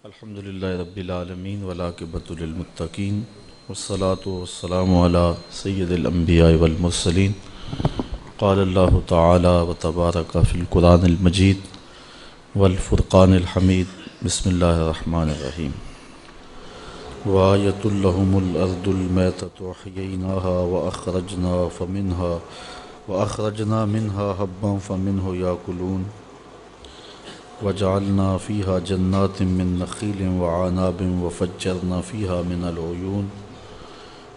الحمد للہ رب العالمین والعاقبۃ للمتقین والصلاة والسلام علی سید الانبیاء والمرسلین قال اللہ تعالی وتبارک فی القرآن المجید والفرقان الحمید بسم اللہ الرحمن الرحیم وآیۃ لہم الارض المیتۃ احییناها وأخرجنا منها حبا فمنه یأکلون وجعلنا فيها جنات من نخيل وعناب وفجرنا فيها من العيون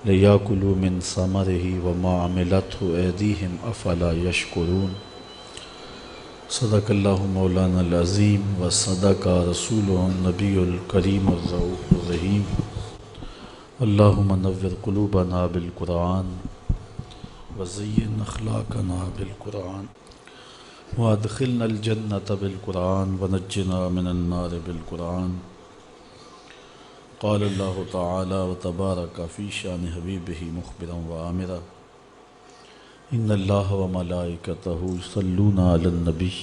ليأكلوا من ثمره وما عملته أيديهم أفلا يشكرون صدق الله مولانا العظيم وصدق رسوله النبي الكريم الرؤوف الرحيم اللهم نور قلوبنا بالقرآن وزين أخلاقنا بالقرآن وادخلنا الجنة بالقرآن ونجنا من النار بالقرآن قال الله تعالى وتبارك في شان حبيبه مخبرا وآمرا إن الله وملائكته يصلون على النبي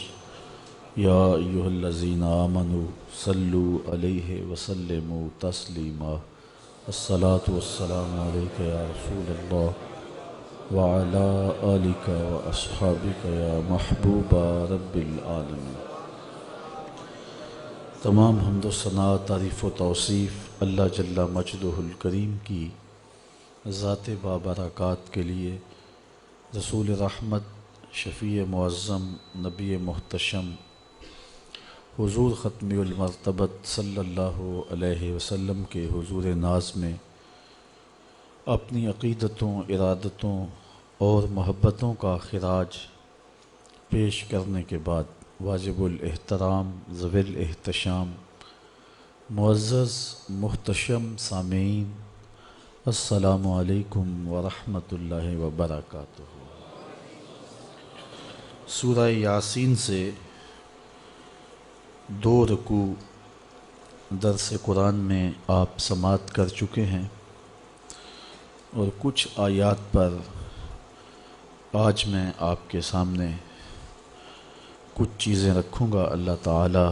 يا أيها الذين آمنوا صلوا عليه وسلموا تسليما الصلاة والسلام عليك يا رسول الله وعلى آلك وأصحابك يا محبوب رب العالمين۔ تمام حمد و ثناء، تعریف و توصیف اللہ جل مجدہ الکریم کی ذات بابرکات کے لیے، رسول رحمت، شفیع معظم، نبی محتشم، حضور ختم المرتبت صلی اللہ علیہ وسلم کے حضور ناز میں اپنی عقیدتوں، ارادتوں اور محبتوں کا خراج پیش کرنے کے بعد واجب الاحترام، ذوی الاحتشام، معزز محتشم سامعین، السلام علیکم ورحمۃ اللہ وبرکاتہ۔ سورہ یاسین سے 2 رکوع درس قرآن میں آپ سماعت کر چکے ہیں، اور کچھ آیات پر آج میں آپ کے سامنے کچھ چیزیں رکھوں گا۔ اللہ تعالی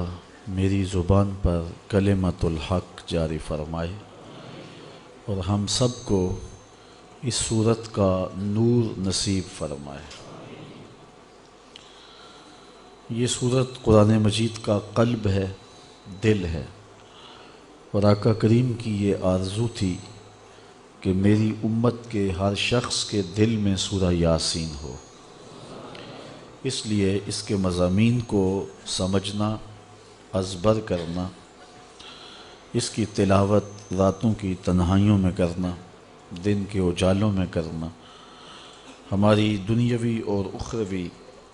میری زبان پر کلمۃ الحق جاری فرمائے اور ہم سب کو اس صورت کا نور نصیب فرمائے۔ یہ صورت قرآن مجید کا قلب ہے، دل ہے، اور آقا کریم کی یہ آرزو تھی کہ میری امت کے ہر شخص کے دل میں سورہ یاسین ہو۔ اس لیے اس کے مضامین کو سمجھنا، ازبر کرنا، اس کی تلاوت راتوں کی تنہائیوں میں کرنا، دن کے اجالوں میں کرنا، ہماری دنیاوی اور اخروی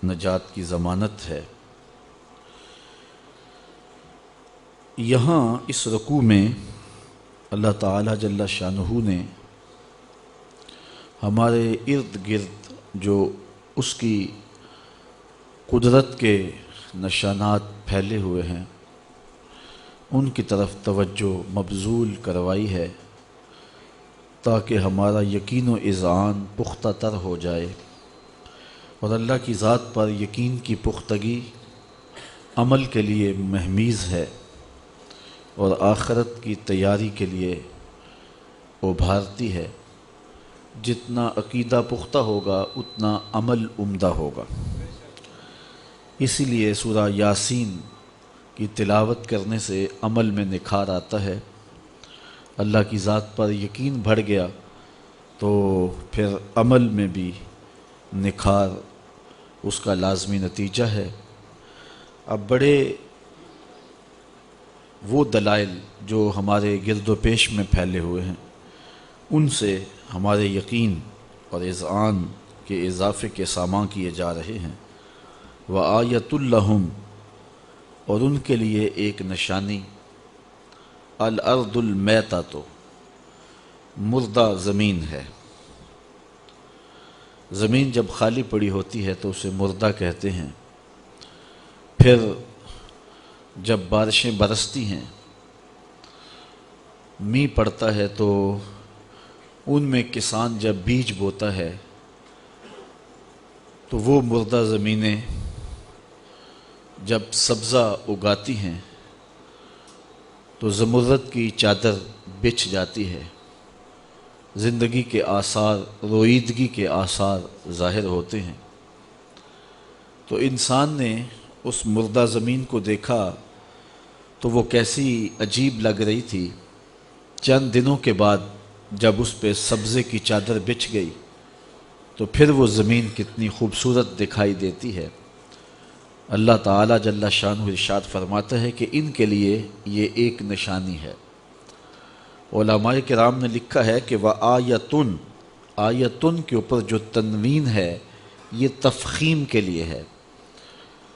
نجات کی ضمانت ہے۔ یہاں اس رکوع میں اللہ تعالی جل شانہ نے ہمارے ارد گرد جو اس کی قدرت کے نشانات پھیلے ہوئے ہیں ان کی طرف توجہ مبذول کروائی ہے، تاکہ ہمارا یقین و اذعان پختہ تر ہو جائے، اور اللہ کی ذات پر یقین کی پختگی عمل کے لیے مہمیز ہے اور آخرت کی تیاری کے لیے ابھارتی ہے۔ جتنا عقیدہ پختہ ہوگا اتنا عمل عمدہ ہوگا۔ اسی لیے سورہ یاسین کی تلاوت کرنے سے عمل میں نکھار آتا ہے۔ اللہ کی ذات پر یقین بڑھ گیا تو پھر عمل میں بھی نکھار اس کا لازمی نتیجہ ہے۔ اب بڑے وہ دلائل جو ہمارے گرد و پیش میں پھیلے ہوئے ہیں ان سے ہمارے یقین اور اذعان کے اضافے کے ساماں کیے جا رہے ہیں۔ وآیۃ لہم، اور ان کے لیے ایک نشانی، الارض المیتۃ، مردہ زمین ہے۔ زمین جب خالی پڑی ہوتی ہے تو اسے مردہ کہتے ہیں۔ پھر جب بارشیں برستی ہیں، مینہ پڑتا ہے، تو ان میں کسان جب بیج بوتا ہے تو وہ مردہ زمینیں جب سبزہ اگاتی ہیں تو زمرد کی چادر بچھ جاتی ہے، زندگی کے آثار، رویدگی کے آثار ظاہر ہوتے ہیں۔ تو انسان نے اس مردہ زمین کو دیکھا تو وہ کیسی عجیب لگ رہی تھی۔ چند دنوں کے بعد جب اس پہ سبزے کی چادر بچھ گئی تو پھر وہ زمین کتنی خوبصورت دکھائی دیتی ہے۔ اللہ تعالیٰ جل شانہ ارشاد فرماتا ہے کہ ان کے لیے یہ ایک نشانی ہے۔ علماء کرام نے لکھا ہے کہ وَآیَةٌ، آیتن کے اوپر جو تنوین ہے یہ تفخیم کے لیے ہے،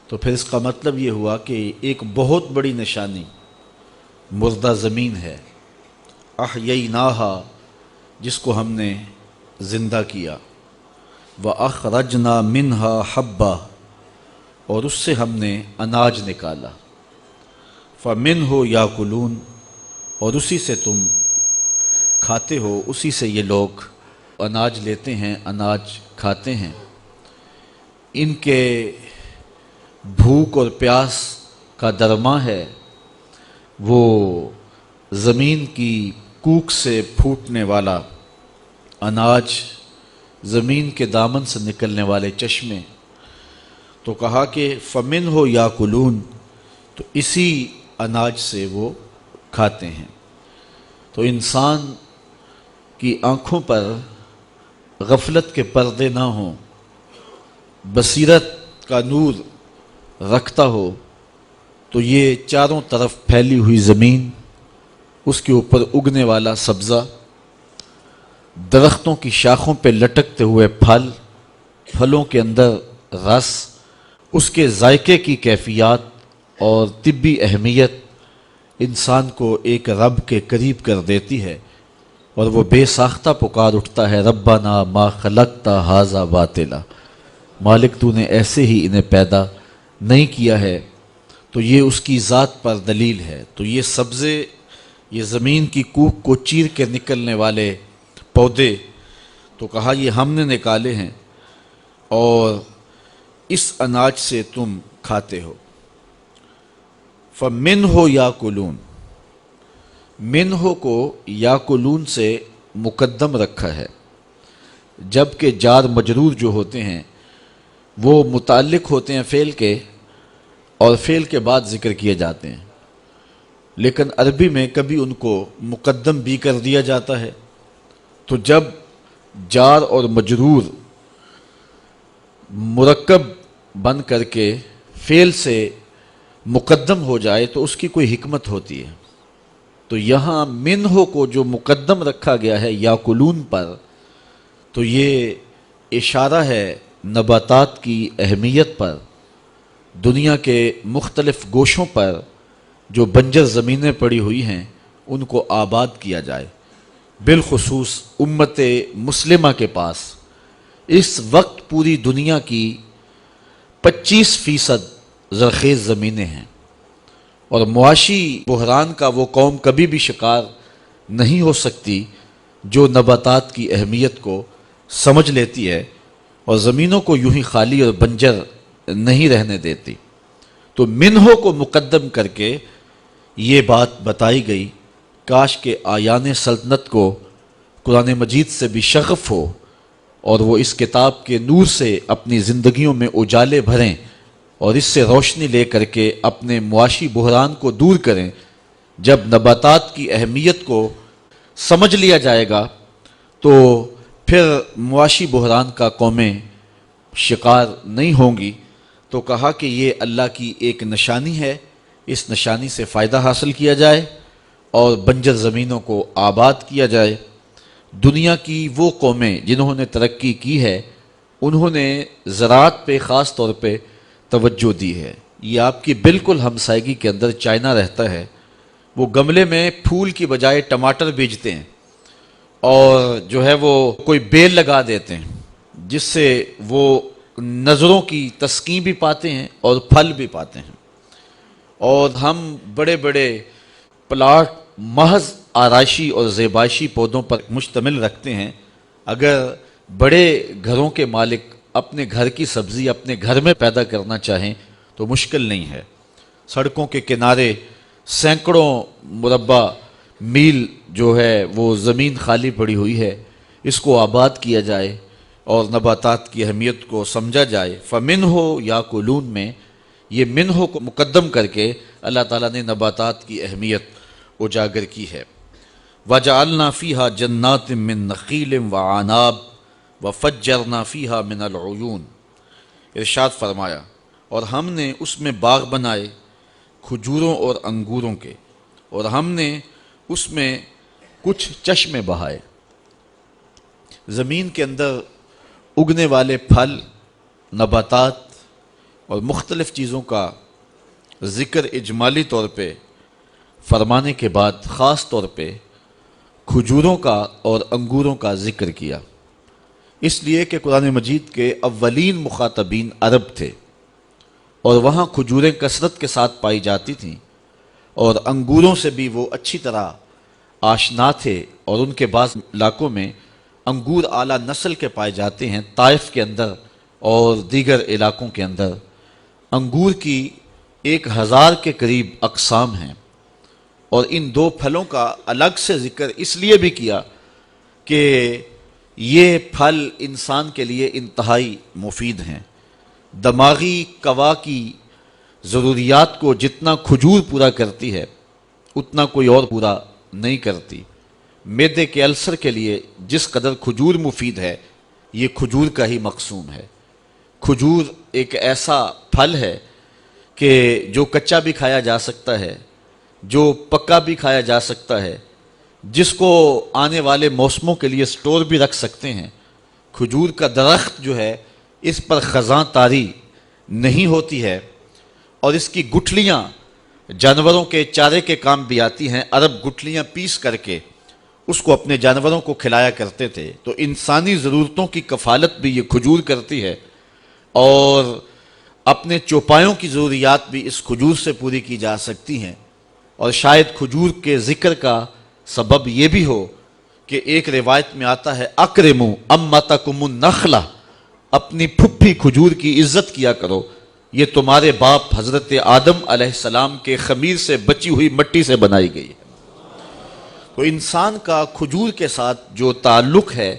تو پھر اس کا مطلب یہ ہوا کہ ایک بہت بڑی نشانی مردہ زمین ہے، احییناہا، جس کو ہم نے زندہ کیا، وَأَخْرَجْنَا مِنْهَا حَبًّا، اور اس سے ہم نے اناج نکالا، فَمِنْهُ يَأْكُلُونَ، اور اسی سے تم کھاتے ہو، اسی سے یہ لوگ اناج لیتے ہیں، اناج کھاتے ہیں۔ ان کے بھوک اور پیاس کا درماں ہے وہ زمین کی کوکھ سے پھوٹنے والا اناج، زمین کے دامن سے نکلنے والے چشمے۔ تو کہا کہ فَمِنْهُ يَأْكُلُونَ، تو اسی اناج سے وہ کھاتے ہیں۔ تو انسان کی آنکھوں پر غفلت کے پردے نہ ہوں، بصیرت کا نور رکھتا ہو تو یہ چاروں طرف پھیلی ہوئی زمین، اس کے اوپر اگنے والا سبزہ، درختوں کی شاخوں پہ لٹکتے ہوئے پھل، پھلوں کے اندر رس، اس کے ذائقے کی کیفیات اور طبی اہمیت انسان کو ایک رب کے قریب کر دیتی ہے، اور وہ بے ساختہ پکار اٹھتا ہے ربنا ما خلقت ھذا باطلا، مالک تو نے ایسے ہی انہیں پیدا نہیں کیا ہے۔ تو یہ اس کی ذات پر دلیل ہے۔ تو یہ سبزے، یہ زمین کی کوکھ کو چیر کے نکلنے والے پودے، تو کہا یہ ہم نے نکالے ہیں اور اس اناج سے تم کھاتے ہو۔ فَمِنْهُ يَأْكُلُونَ، منہ کو یاکلون سے مقدم رکھا ہے، جبکہ جار مجرور جو ہوتے ہیں وہ متعلق ہوتے ہیں فعل کے، اور فعل کے بعد ذکر کیے جاتے ہیں، لیکن عربی میں کبھی ان کو مقدم بھی کر دیا جاتا ہے۔ تو جب جار اور مجرور مرکب بن کر کے فعل سے مقدم ہو جائے تو اس کی کوئی حکمت ہوتی ہے۔ تو یہاں منہ کو جو مقدم رکھا گیا ہے یاکلون پر، تو یہ اشارہ ہے نباتات کی اہمیت پر۔ دنیا کے مختلف گوشوں پر جو بنجر زمینیں پڑی ہوئی ہیں ان کو آباد کیا جائے، بالخصوص امت مسلمہ کے پاس اس وقت پوری دنیا کی 25% زرخیز زمینیں ہیں، اور معاشی بحران کا وہ قوم کبھی بھی شکار نہیں ہو سکتی جو نباتات کی اہمیت کو سمجھ لیتی ہے اور زمینوں کو یوں ہی خالی اور بنجر نہیں رہنے دیتی۔ تو منہوں کو مقدم کر کے یہ بات بتائی گئی، کاش کہ آیان سلطنت کو قرآن مجید سے بھی شغف ہو اور وہ اس کتاب کے نور سے اپنی زندگیوں میں اجالے بھریں اور اس سے روشنی لے کر کے اپنے معاشی بحران کو دور کریں۔ جب نباتات کی اہمیت کو سمجھ لیا جائے گا تو پھر معاشی بحران کا قومیں شکار نہیں ہوں گی۔ تو کہا کہ یہ اللہ کی ایک نشانی ہے، اس نشانی سے فائدہ حاصل کیا جائے اور بنجر زمینوں کو آباد کیا جائے۔ دنیا کی وہ قومیں جنہوں نے ترقی کی ہے انہوں نے زراعت پہ خاص طور پہ توجہ دی ہے۔ یہ آپ کی بالکل ہمسائیگی کے اندر چائنا رہتا ہے، وہ گملے میں پھول کی بجائے ٹماٹر بیچتے ہیں اور جو ہے وہ کوئی بیل لگا دیتے ہیں جس سے وہ نظروں کی تسکین بھی پاتے ہیں اور پھل بھی پاتے ہیں۔ اور ہم بڑے بڑے پلاٹ محض آرائشی اور زیبائشی پودوں پر مشتمل رکھتے ہیں۔ اگر بڑے گھروں کے مالک اپنے گھر کی سبزی اپنے گھر میں پیدا کرنا چاہیں تو مشکل نہیں ہے۔ سڑکوں کے کنارے سینکڑوں مربع میل جو ہے وہ زمین خالی پڑی ہوئی ہے، اس کو آباد کیا جائے اور نباتات کی اہمیت کو سمجھا جائے۔ فَمِنْهُ يَأْكُلُونَ میں یہ منہ کو مقدم کر کے اللہ تعالیٰ نے نباتات کی اہمیت اجاگر کی ہے۔ وَجَعَلْنَا فِيهَا جَنَّاتٍ مِّن نَخِيلٍ وَعَنَابٍ وَفَجَّرْنَا فِيهَا مِنَ الْعُيُونِ، ارشاد فرمایا اور ہم نے اس میں باغ بنائے کھجوروں اور انگوروں کے، اور ہم نے اس میں کچھ چشمے بہائے۔ زمین کے اندر اگنے والے پھل، نباتات اور مختلف چیزوں کا ذکر اجمالی طور پہ فرمانے کے بعد خاص طور پہ کھجوروں کا اور انگوروں کا ذکر کیا، اس لیے کہ قرآن مجید کے اولین مخاطبین عرب تھے اور وہاں کھجوریں کثرت کے ساتھ پائی جاتی تھیں، اور انگوروں سے بھی وہ اچھی طرح آشنا تھے، اور ان کے بعض علاقوں میں انگور اعلیٰ نسل کے پائے جاتے ہیں۔ طائف کے اندر اور دیگر علاقوں کے اندر انگور کی 1000 کے قریب اقسام ہیں، اور ان دو پھلوں کا الگ سے ذکر اس لیے بھی کیا کہ یہ پھل انسان کے لیے انتہائی مفید ہیں۔ دماغی قوا کی ضروریات کو جتنا کھجور پورا کرتی ہے اتنا کوئی اور پورا نہیں کرتی۔ معدے کے السر کے لیے جس قدر کھجور مفید ہے، یہ کھجور کا ہی مقسوم ہے۔ کھجور ایک ایسا پھل ہے کہ جو کچا بھی کھایا جا سکتا ہے، جو پکا بھی کھایا جا سکتا ہے، جس کو آنے والے موسموں کے لیے سٹور بھی رکھ سکتے ہیں۔ کھجور کا درخت جو ہے اس پر خزاں طاری نہیں ہوتی ہے، اور اس کی گٹھلیاں جانوروں کے چارے کے کام بھی آتی ہیں۔ عرب گٹھلیاں پیس کر کے اس کو اپنے جانوروں کو کھلایا کرتے تھے، تو انسانی ضرورتوں کی کفالت بھی یہ کھجور کرتی ہے، اور اپنے چوپایوں کی ضروریات بھی اس کھجور سے پوری کی جا سکتی ہیں۔ اور شاید کھجور کے ذکر کا سبب یہ بھی ہو کہ ایک روایت میں آتا ہے اکرموا امتکم النخلہ، اپنی پھپھی کھجور کی عزت کیا کرو، یہ تمہارے باپ حضرت آدم علیہ السلام کے خمیر سے بچی ہوئی مٹی سے بنائی گئی ہے۔ تو انسان کا کھجور کے ساتھ جو تعلق ہے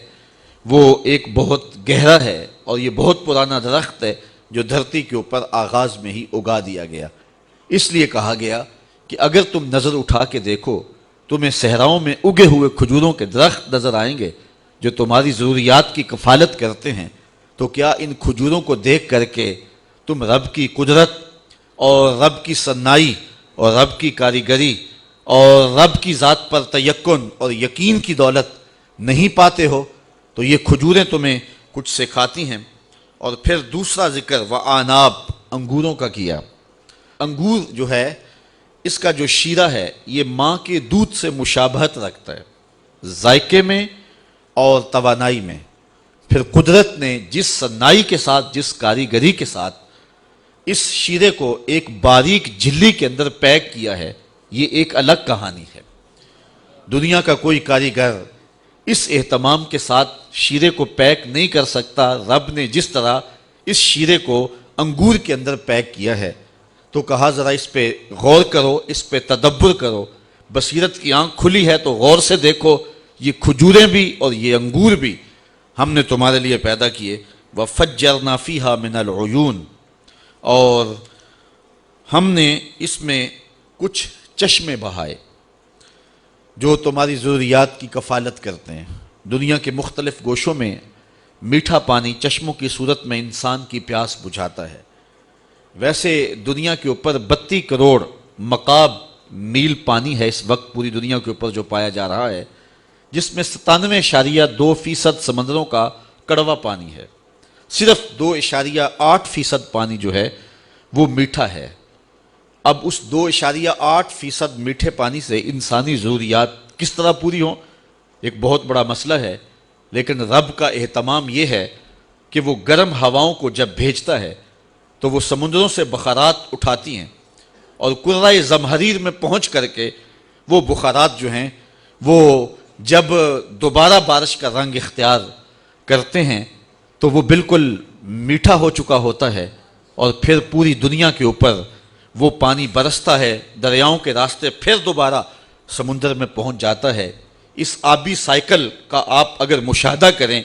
وہ ایک بہت گہرا ہے، اور یہ بہت پرانا درخت ہے جو دھرتی کے اوپر آغاز میں ہی اگا دیا گیا۔ اس لیے کہا گیا کہ اگر تم نظر اٹھا کے دیکھو تمہیں صحراؤں میں اگے ہوئے کھجوروں کے درخت نظر آئیں گے جو تمہاری ضروریات کی کفالت کرتے ہیں، تو کیا ان کھجوروں کو دیکھ کر کے تم رب کی قدرت اور رب کی صنائی اور رب کی کاریگری اور رب کی ذات پر تیقن اور یقین کی دولت نہیں پاتے ہو؟ تو یہ کھجوریں تمہیں کچھ سکھاتی ہیں۔ اور پھر دوسرا ذکر وعناب، انگوروں کا کیا۔ انگور جو ہے اس کا جو شیرہ ہے یہ ماں کے دودھ سے مشابہت رکھتا ہے ذائقے میں اور توانائی میں۔ پھر قدرت نے جس صنائی کے ساتھ، جس کاریگری کے ساتھ اس شیرے کو ایک باریک جھلی کے اندر پیک کیا ہے، یہ ایک الگ کہانی ہے۔ دنیا کا کوئی کاریگر اس اہتمام کے ساتھ شیرے کو پیک نہیں کر سکتا۔ رب نے جس طرح اس شیرے کو انگور کے اندر پیک کیا ہے، تو کہا ذرا اس پہ غور کرو، اس پہ تدبر کرو، بصیرت کی آنکھ کھلی ہے تو غور سے دیکھو، یہ کھجوریں بھی اور یہ انگور بھی ہم نے تمہارے لیے پیدا کیے۔ وَفَجَّرْنَا فِيهَا مِنَ الْعُيُونِ، اور ہم نے اس میں کچھ چشمے بہائے جو تمہاری ضروریات کی کفالت کرتے ہیں۔ دنیا کے مختلف گوشوں میں میٹھا پانی چشموں کی صورت میں انسان کی پیاس بجھاتا ہے۔ ویسے دنیا کے اوپر 32 کروڑ مکعب میل پانی ہے اس وقت پوری دنیا کے اوپر جو پایا جا رہا ہے، جس میں 97.2% سمندروں کا کڑوا پانی ہے۔ صرف 2.8% پانی جو ہے وہ میٹھا ہے۔ اب اس 2.8% میٹھے پانی سے انسانی ضروریات کس طرح پوری ہوں، ایک بہت بڑا مسئلہ ہے۔ لیکن رب کا اہتمام یہ ہے کہ وہ گرم ہواؤں کو جب بھیجتا ہے تو وہ سمندروں سے بخارات اٹھاتی ہیں، اور کرۂ زمہریر میں پہنچ کر کے وہ بخارات جو ہیں وہ جب دوبارہ بارش کا رنگ اختیار کرتے ہیں تو وہ بالکل میٹھا ہو چکا ہوتا ہے، اور پھر پوری دنیا کے اوپر وہ پانی برستا ہے دریاؤں کے راستے، پھر دوبارہ سمندر میں پہنچ جاتا ہے۔ اس آبی سائیکل کا آپ اگر مشاہدہ کریں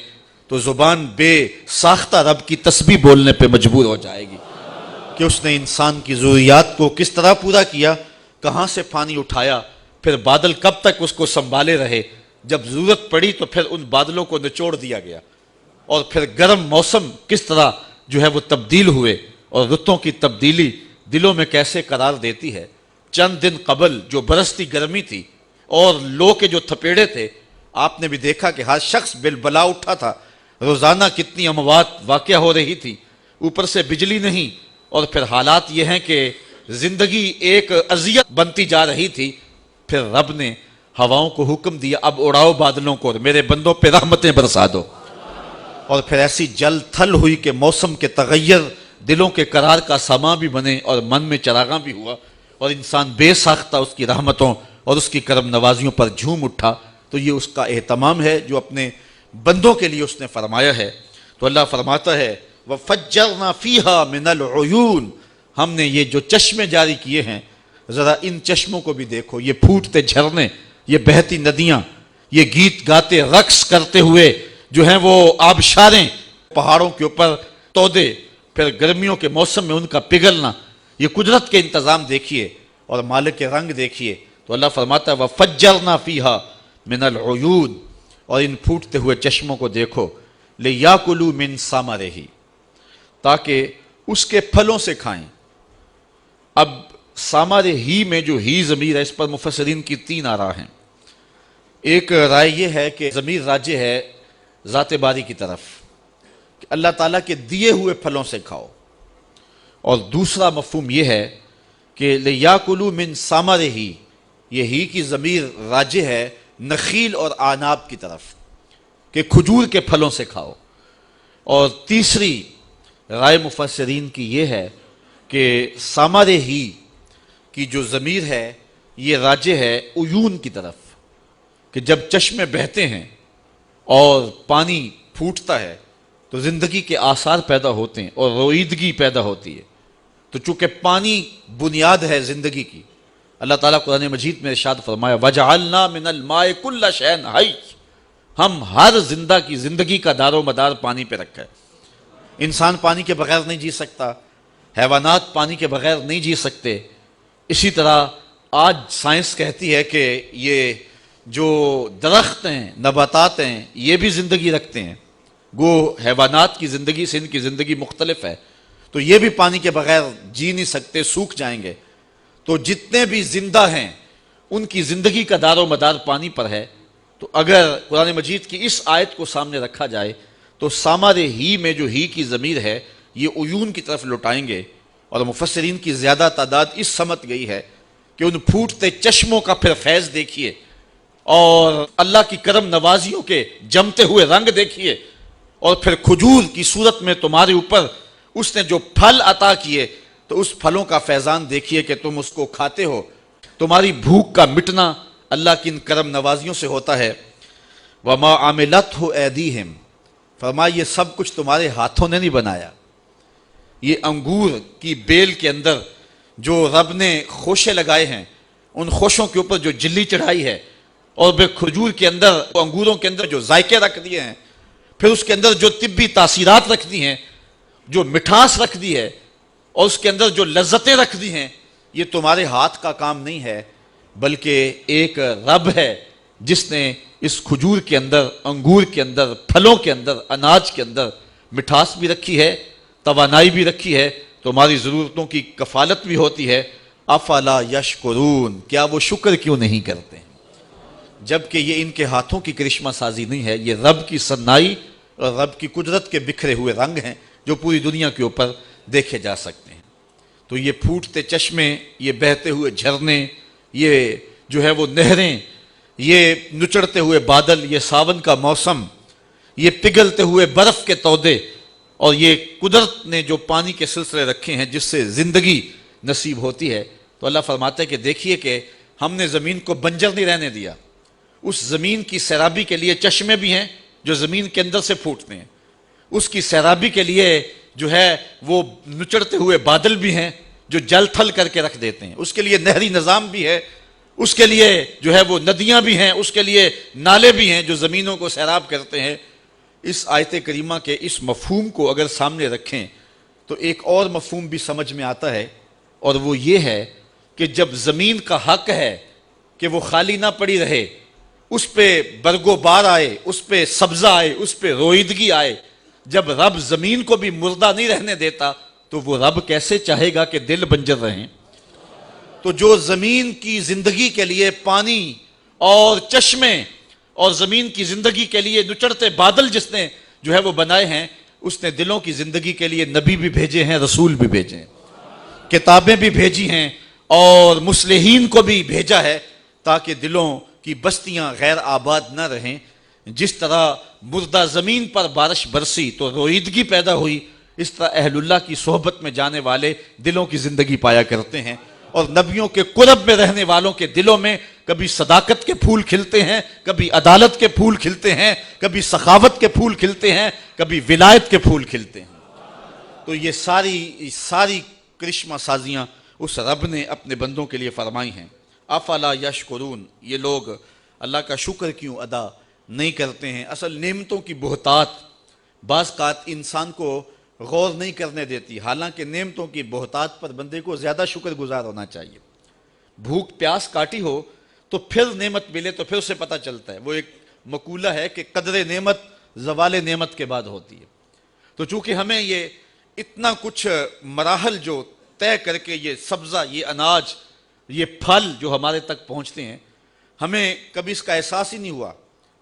تو زبان بے ساختہ رب کی تسبیح بولنے پہ مجبور ہو جائے گی کہ اس نے انسان کی ضروریات کو کس طرح پورا کیا، کہاں سے پانی اٹھایا، پھر بادل کب تک اس کو سنبھالے رہے، جب ضرورت پڑی تو پھر ان بادلوں کو نچوڑ دیا گیا، اور پھر گرم موسم کس طرح جو ہے وہ تبدیل ہوئے، اور رتوں کی تبدیلی دلوں میں کیسے قرار دیتی ہے۔ چند دن قبل جو برستی گرمی تھی اور لو کے جو تھپیڑے تھے، آپ نے بھی دیکھا کہ ہر شخص بالبلا اٹھا تھا، روزانہ کتنی اموات واقع ہو رہی تھی، اوپر سے بجلی نہیں، اور پھر حالات یہ ہیں کہ زندگی ایک اذیت بنتی جا رہی تھی۔ پھر رب نے ہواؤں کو حکم دیا، اب اڑاؤ بادلوں کو اور میرے بندوں پہ رحمتیں برسا دو، اور پھر ایسی جل تھل ہوئی کہ موسم کے تغیر دلوں کے قرار کا سامان بھی بنے اور من میں چراغاں بھی ہوا، اور انسان بے ساختہ اس کی رحمتوں اور اس کی کرم نوازیوں پر جھوم اٹھا۔ تو یہ اس کا اہتمام ہے جو اپنے بندوں کے لیے اس نے فرمایا ہے۔ تو اللہ فرماتا ہے وَفَجَّرْنَا فِيهَا مِنَ الْعُيُونِ، ہم نے یہ جو چشمے جاری کیے ہیں، ذرا ان چشموں کو بھی دیکھو، یہ پھوٹتے جھرنے، یہ بہتی ندیاں، یہ گیت گاتے رقص کرتے ہوئے جو ہیں وہ آبشاریں، پہاڑوں کے اوپر تودے، پھر گرمیوں کے موسم میں ان کا پگھلنا، یہ قدرت کے انتظام دیکھیے اور مالک کے رنگ دیکھیے۔ تو اللہ فرماتا ہے وَفَجَّرْنَا فِيهَا مِنَ الْعُيُونِ، اور ان پھوٹتے ہوئے چشموں کو دیکھو، لِيَأْكُلُوا مِن ثَمَرِهِ، تاکہ اس کے پھلوں سے کھائیں۔ اب ثمرہ ہی میں جو ہی ضمیر ہے، اس پر مفسرین کی 3 آراء ہیں۔ ایک رائے یہ ہے کہ ضمیر راجع ہے ذات باری کی طرف، کہ اللہ تعالیٰ کے دیے ہوئے پھلوں سے کھاؤ، اور دوسرا مفہوم یہ ہے کہ لِيَأْكُلُوا مِن ثَمَرِهِ، یہ ہی کی ضمیر راجع ہے نخیل اور آناب کی طرف، کہ کھجور کے پھلوں سے کھاؤ۔ اور تیسری رائے مفسرین کی یہ ہے کہ ثمرہ ہی کی جو ضمیر ہے یہ راجع ہے عیون کی طرف، کہ جب چشمے بہتے ہیں اور پانی پھوٹتا ہے تو زندگی کے آثار پیدا ہوتے ہیں اور رویدگی پیدا ہوتی ہے۔ تو چونکہ پانی بنیاد ہے زندگی کی، اللہ تعالیٰ قرآن مجید میں ارشاد فرمایا وَجَعَلْنَا مِنَ الْمَاءِ كُلَّ شَيْءٍ حَيٍّ، ہم ہر زندہ کی زندگی کا دار و مدار پانی پہ رکھا ہے۔ انسان پانی کے بغیر نہیں جی سکتا، حیوانات پانی کے بغیر نہیں جی سکتے۔ اسی طرح آج سائنس کہتی ہے کہ یہ جو درخت ہیں، نباتات ہیں، یہ بھی زندگی رکھتے ہیں، گو حیوانات کی زندگی سے ان کی زندگی مختلف ہے، تو یہ بھی پانی کے بغیر جی نہیں سکتے، سوکھ جائیں گے۔ تو جتنے بھی زندہ ہیں ان کی زندگی کا دار و مدار پانی پر ہے۔ تو اگر قرآن مجید کی اس آیت کو سامنے رکھا جائے تو ثمرہ ہی میں جو ہی کی ضمیر ہے یہ عیون کی طرف لوٹائیں گے، اور مفسرین کی زیادہ تعداد اس سمت گئی ہے کہ ان پھوٹتے چشموں کا پھر فیض دیکھیے، اور اللہ کی کرم نوازیوں کے جمتے ہوئے رنگ دیکھیے، اور پھر کھجور کی صورت میں تمہارے اوپر اس نے جو پھل عطا کیے تو اس پھلوں کا فیضان دیکھیے کہ تم اس کو کھاتے ہو۔ تمہاری بھوک کا مٹنا اللہ کی ان کرم نوازیوں سے ہوتا ہے۔ وَمَا عَمِلَتْهُ أَيْدِيهِمْ، فرمایا یہ سب کچھ تمہارے ہاتھوں نے نہیں بنایا۔ یہ انگور کی بیل کے اندر جو رب نے خوشے لگائے ہیں، ان خوشوں کے اوپر جو جلی چڑھائی ہے، اور پھر کھجور کے اندر، انگوروں کے اندر جو ذائقے رکھ دیے ہیں، پھر اس کے اندر جو طبی تاثیرات رکھ دی ہیں، جو مٹھاس رکھ دی ہے، اور اس کے اندر جو لذتیں رکھ دی ہیں، یہ تمہارے ہاتھ کا کام نہیں ہے، بلکہ ایک رب ہے جس نے اس کھجور کے اندر، انگور کے اندر، پھلوں کے اندر، اناج کے اندر مٹھاس بھی رکھی ہے، توانائی بھی رکھی ہے، تمہاری ضرورتوں کی کفالت بھی ہوتی ہے۔ افلا یشکرون، کیا وہ شکر کیوں نہیں کرتے ہیں؟ جبکہ یہ ان کے ہاتھوں کی کرشمہ سازی نہیں ہے، یہ رب کی صنائی اور رب کی قدرت کے بکھرے ہوئے رنگ ہیں جو پوری دنیا کے اوپر دیکھے جا سکتے ہیں۔ تو یہ پھوٹتے چشمے، یہ بہتے ہوئے جھرنے، یہ جو ہے وہ نہریں، یہ نچڑتے ہوئے بادل، یہ ساون کا موسم، یہ پگھلتے ہوئے برف کے تودے، اور یہ قدرت نے جو پانی کے سلسلے رکھے ہیں جس سے زندگی نصیب ہوتی ہے۔ تو اللہ فرماتا ہے کہ دیکھیے کہ ہم نے زمین کو بنجر نہیں رہنے دیا، اس زمین کی سیرابی کے لیے چشمے بھی ہیں جو زمین کے اندر سے پھوٹتے ہیں، اس کی سیرابی کے لیے جو ہے وہ نچڑتے ہوئے بادل بھی ہیں جو جل تھل کر کے رکھ دیتے ہیں، اس کے لیے نہری نظام بھی ہے، اس کے لیے جو ہے وہ ندیاں بھی ہیں، اس کے لیے نالے بھی ہیں جو زمینوں کو سیراب کرتے ہیں۔ اس آیت کریمہ کے اس مفہوم کو اگر سامنے رکھیں تو ایک اور مفہوم بھی سمجھ میں آتا ہے، اور وہ یہ ہے کہ جب زمین کا حق ہے کہ وہ خالی نہ پڑی رہے، اس پہ برگ و بار آئے، اس پہ سبزہ آئے، اس پہ رویدگی آئے، جب رب زمین کو بھی مردہ نہیں رہنے دیتا تو وہ رب کیسے چاہے گا کہ دل بنجر رہیں؟ تو جو زمین کی زندگی کے لیے پانی اور چشمے اور زمین کی زندگی کے لیے نچڑتے بادل جس نے جو ہے وہ بنائے ہیں، اس نے دلوں کی زندگی کے لیے نبی بھی بھیجے ہیں، رسول بھی بھیجے ہیں، کتابیں بھی بھیجی ہیں اور مصلحین کو بھی بھیجا ہے تاکہ دلوں کی بستیاں غیر آباد نہ رہیں۔ جس طرح مردہ زمین پر بارش برسی تو رویدگی پیدا ہوئی، اس طرح اہل اللہ کی صحبت میں جانے والے دلوں کی زندگی پایا کرتے ہیں، اور نبیوں کے قرب میں رہنے والوں کے دلوں میں کبھی صداقت کے پھول کھلتے ہیں، کبھی عدالت کے پھول کھلتے ہیں، کبھی سخاوت کے پھول کھلتے ہیں، کبھی ولایت کے پھول کھلتے ہیں۔ تو یہ ساری کرشمہ سازیاں اس رب نے اپنے بندوں کے لیے فرمائی ہیں۔ افلا یشکرون، یہ لوگ اللہ کا شکر کیوں ادا نہیں کرتے ہیں؟ اصل نعمتوں کی بہتات بعض اوقات انسان کو غور نہیں کرنے دیتی، حالانکہ نعمتوں کی بہتات پر بندے کو زیادہ شکر گزار ہونا چاہیے۔ بھوک پیاس کاٹی ہو تو پھر نعمت ملے تو پھر اسے پتہ چلتا ہے۔ وہ ایک مقولہ ہے کہ قدر نعمت زوال نعمت کے بعد ہوتی ہے۔ تو چونکہ ہمیں یہ اتنا کچھ مراحل جو طے کر کے یہ سبزہ، یہ اناج، یہ پھل جو ہمارے تک پہنچتے ہیں، ہمیں کبھی اس کا احساس ہی نہیں ہوا۔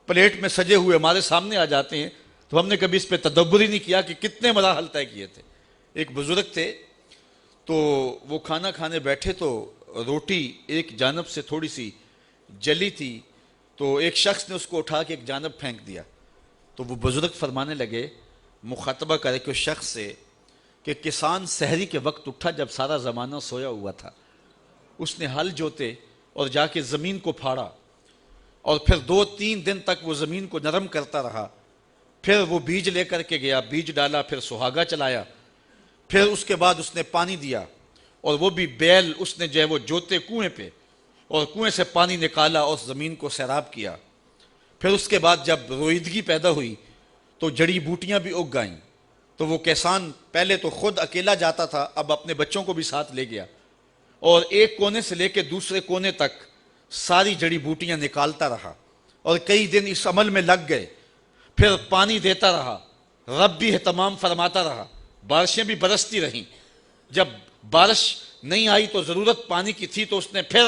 پلیٹ میں سجے ہوئے ہمارے سامنے آ جاتے ہیں تو ہم نے کبھی اس پہ تدبر ہی نہیں کیا کہ کتنے مراحل طے کیے تھے۔ ایک بزرگ تھے تو وہ کھانا کھانے بیٹھے تو روٹی ایک جانب سے تھوڑی سی جلی تھی، تو ایک شخص نے اس کو اٹھا کے ایک جانب پھینک دیا۔ تو وہ بزرگ فرمانے لگے، مخاطبہ کرے کہ اس شخص سے، کہ کسان سحری کے وقت اٹھا جب سارا زمانہ سویا ہوا تھا، اس نے ہل جوتے اور جا کے زمین کو پھاڑا، اور پھر 2-3 دن تک وہ زمین کو نرم کرتا رہا، پھر وہ بیج لے کر کے گیا، بیج ڈالا، پھر سہاگا چلایا، پھر اس کے بعد اس نے پانی دیا، اور وہ بھی بیل اس نے جو ہے وہ جوتے کنویں پہ، اور کنویں سے پانی نکالا اور زمین کو سیراب کیا۔ پھر اس کے بعد جب رویدگی پیدا ہوئی تو جڑی بوٹیاں بھی اگ گئیں، تو وہ کسان پہلے تو خود اکیلا جاتا تھا، اب اپنے بچوں کو بھی ساتھ لے گیا، اور ایک کونے سے لے کے دوسرے کونے تک ساری جڑی بوٹیاں نکالتا رہا، اور کئی دن اس عمل میں لگ گئے۔ پھر پانی دیتا رہا، رب بھی اہتمام فرماتا رہا، بارشیں بھی برستی رہیں۔ جب بارش نہیں آئی تو ضرورت پانی کی تھی تو اس نے پھر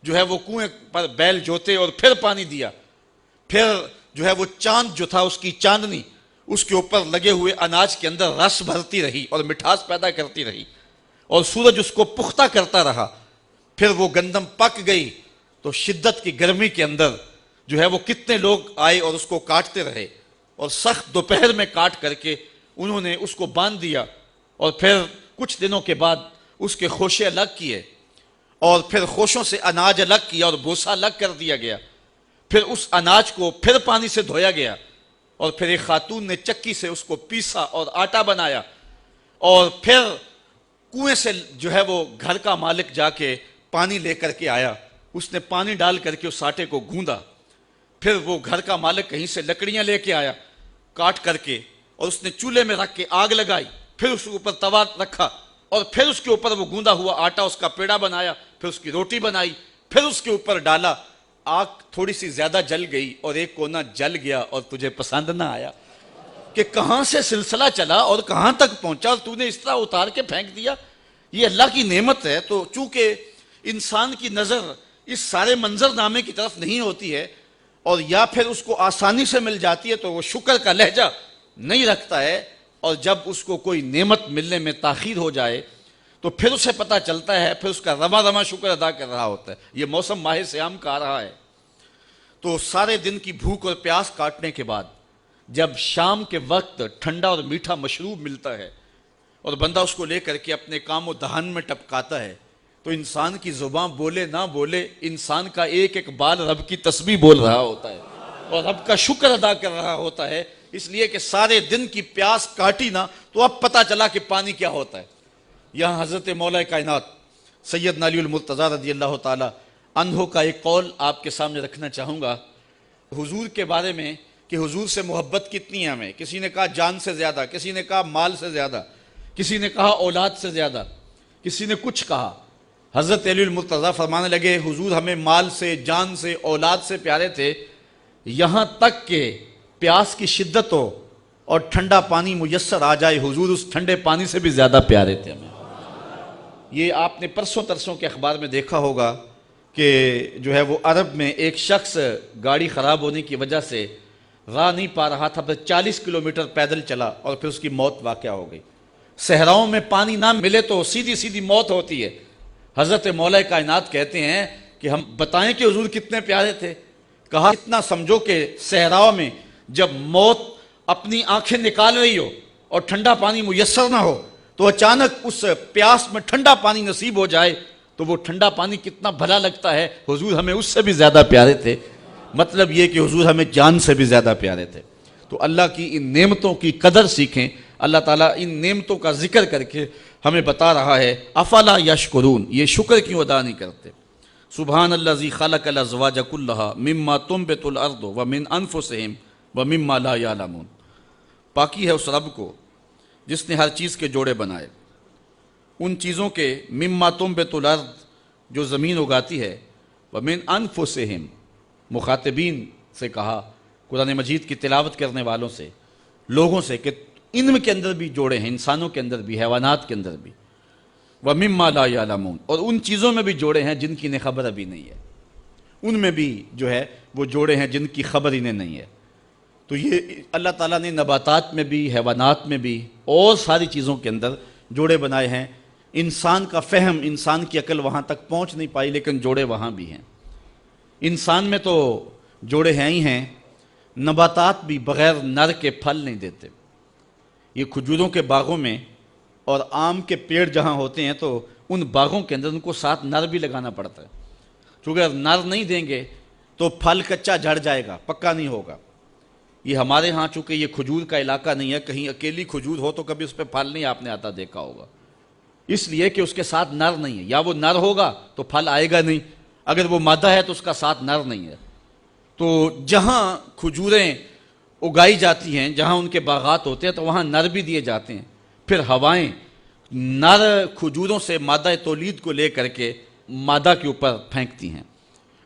جو ہے وہ کنویں پر بیل جوتے اور پھر پانی دیا۔ پھر جو ہے وہ چاند جو تھا، اس کی چاندنی اس کے اوپر لگے ہوئے اناج کے اندر رس بھرتی رہی اور مٹھاس پیدا کرتی رہی، اور سورج اس کو پختہ کرتا رہا۔ پھر وہ گندم پک گئی تو شدت کی گرمی کے اندر جو ہے وہ کتنے لوگ آئے اور اس کو کاٹتے رہے، اور سخت دوپہر میں کاٹ کر کے انہوں نے اس کو باندھ دیا، اور پھر کچھ دنوں کے بعد اس کے خوشے الگ کیے، اور پھر خوشوں سے اناج الگ کیا اور بوسہ الگ کر دیا گیا۔ پھر اس اناج کو پھر پانی سے دھویا گیا، اور پھر ایک خاتون نے چکی سے اس کو پیسا اور آٹا بنایا، اور پھر کنویں سے جو ہے وہ گھر کا مالک جا کے پانی لے کر کے آیا، اس نے پانی ڈال کر کے اس آٹے کو گوندا۔ پھر وہ گھر کا مالک کہیں سے لکڑیاں لے کے آیا کاٹ کر کے، اور اس نے چولہے میں رکھ کے آگ لگائی، پھر اس کے اوپر توا رکھا، اور پھر اس کے اوپر وہ گوندا ہوا آٹا، اس کا پیڑا بنایا، پھر اس کی روٹی بنائی، پھر اس کے اوپر ڈالا۔ آگ تھوڑی سی زیادہ جل گئی اور ایک کونا جل گیا اور تجھے پسند نہ آیا کہ کہاں سے سلسلہ چلا اور کہاں تک پہنچا اور تو نے اس طرح اتار کے پھینک دیا۔ یہ اللہ کی نعمت ہے۔ تو چونکہ انسان کی نظر اس سارے منظر نامے کی طرف نہیں ہوتی ہے، اور یا پھر اس کو آسانی سے مل جاتی ہے تو وہ شکر کا لہجہ نہیں رکھتا ہے، اور جب اس کو کوئی نعمت ملنے میں تاخیر ہو جائے تو پھر اسے پتہ چلتا ہے، پھر اس کا رواں رواں شکر ادا کر رہا ہوتا ہے۔ یہ موسم ماہ سیام کا آ رہا ہے، تو سارے دن کی بھوک اور پیاس کاٹنے کے بعد جب شام کے وقت ٹھنڈا اور میٹھا مشروب ملتا ہے اور بندہ اس کو لے کر کے اپنے کام و دہن میں ٹپکاتا ہے، تو انسان کی زبان بولے نہ بولے، انسان کا ایک ایک بال رب کی تسبیح بول رہا ہوتا ہے اور رب کا شکر ادا کر رہا ہوتا ہے، اس لیے کہ سارے دن کی پیاس کاٹی نہ تو اب پتہ چلا کہ پانی کیا ہوتا ہے۔ یہاں حضرت مولا کائنات سیدنا علی المرتضیٰ رضی اللہ تعالی عنہ کا ایک قول آپ کے سامنے رکھنا چاہوں گا حضور کے بارے میں کہ حضور سے محبت کتنی ہے ہمیں. کسی نے کہا جان سے زیادہ، کسی نے کہا مال سے زیادہ، کسی نے کہا اولاد سے زیادہ، کسی نے کچھ کہا. حضرت علی المرتضیٰ فرمانے لگے حضور ہمیں مال سے، جان سے، اولاد سے پیارے تھے، یہاں تک کہ پیاس کی شدت ہو اور ٹھنڈا پانی میسر آ جائے حضور اس ٹھنڈے پانی سے بھی زیادہ پیارے تھے ہمیں. یہ آپ نے پرسوں ترسوں کے اخبار میں دیکھا ہوگا کہ جو ہے وہ عرب میں ایک شخص گاڑی خراب ہونے کی وجہ سے راہ نہیں پا رہا تھا، پھر 40 کلومیٹر پیدل چلا اور پھر اس کی موت واقع ہو گئی. صحراؤں میں پانی نہ ملے تو سیدھی سیدھی موت ہوتی ہے. حضرت مولا کائنات کہتے ہیں کہ ہم بتائیں کہ حضور کتنے پیارے تھے. کہا اتنا سمجھو کہ صحراؤں میں جب موت اپنی آنکھیں نکال رہی ہو اور ٹھنڈا پانی میسر نہ ہو تو اچانک اس پیاس میں ٹھنڈا پانی نصیب ہو جائے تو وہ ٹھنڈا پانی کتنا بھلا لگتا ہے. حضور ہمیں اس سے بھی زیادہ پیارے تھے. مطلب یہ کہ حضور ہمیں جان سے بھی زیادہ پیارے تھے. تو اللہ کی ان نعمتوں کی قدر سیکھیں. اللہ تعالیٰ ان نعمتوں کا ذکر کر کے ہمیں بتا رہا ہے افلا یشکرون، یہ شکر کیوں ادا نہیں کرتے. سبحان الذی خلق الازواج کلھا مما تنبت الارض ومن انفسہم ومما لا یعلمون. پاکی ہے اس رب کو جس نے ہر چیز کے جوڑے بنائے، ان چیزوں کے مما تنبت الارض جو زمین اگاتی ہے، ومن انفسہم مخاطبین سے کہا، قرآن مجید کی تلاوت کرنے والوں سے، لوگوں سے، کہ ان کے اندر بھی جوڑے ہیں، انسانوں کے اندر بھی، حیوانات کے اندر بھی. وَمِمَّا لَا يَعْلَمُونَ، اور ان چیزوں میں بھی جوڑے ہیں جن کی انہیں خبر ابھی نہیں ہے. ان میں بھی جو ہے وہ جوڑے ہیں جن کی خبر انہیں نہیں ہے. تو یہ اللہ تعالیٰ نے نباتات میں بھی، حیوانات میں بھی اور ساری چیزوں کے اندر جوڑے بنائے ہیں. انسان کا فہم، انسان کی عقل وہاں تک پہنچ نہیں پائی، لیکن جوڑے وہاں بھی ہیں. انسان میں تو جوڑے ہیں ہی ہیں. نباتات بھی بغیر نر کے پھل نہیں دیتے. یہ کھجوروں کے باغوں میں اور آم کے پیڑ جہاں ہوتے ہیں تو ان باغوں کے اندر ان کو ساتھ نر بھی لگانا پڑتا ہے، کیونکہ اگر نر نہیں دیں گے تو پھل کچا جھڑ جائے گا، پکا نہیں ہوگا. یہ ہمارے ہاں چونکہ یہ کھجور کا علاقہ نہیں ہے، کہیں اکیلی کھجور ہو تو کبھی اس پہ پھل نہیں آپ نے آتا دیکھا ہوگا، اس لیے کہ اس کے ساتھ نر نہیں ہے. یا وہ نر ہوگا تو پھل آئے گا نہیں، اگر وہ مادہ ہے تو اس کا ساتھ نر نہیں ہے. تو جہاں کھجوریں اگائی جاتی ہیں، جہاں ان کے باغات ہوتے ہیں، تو وہاں نر بھی دیے جاتے ہیں. پھر ہوائیں نر کھجوروں سے مادہ تولید کو لے کر کے مادہ کے اوپر پھینکتی ہیں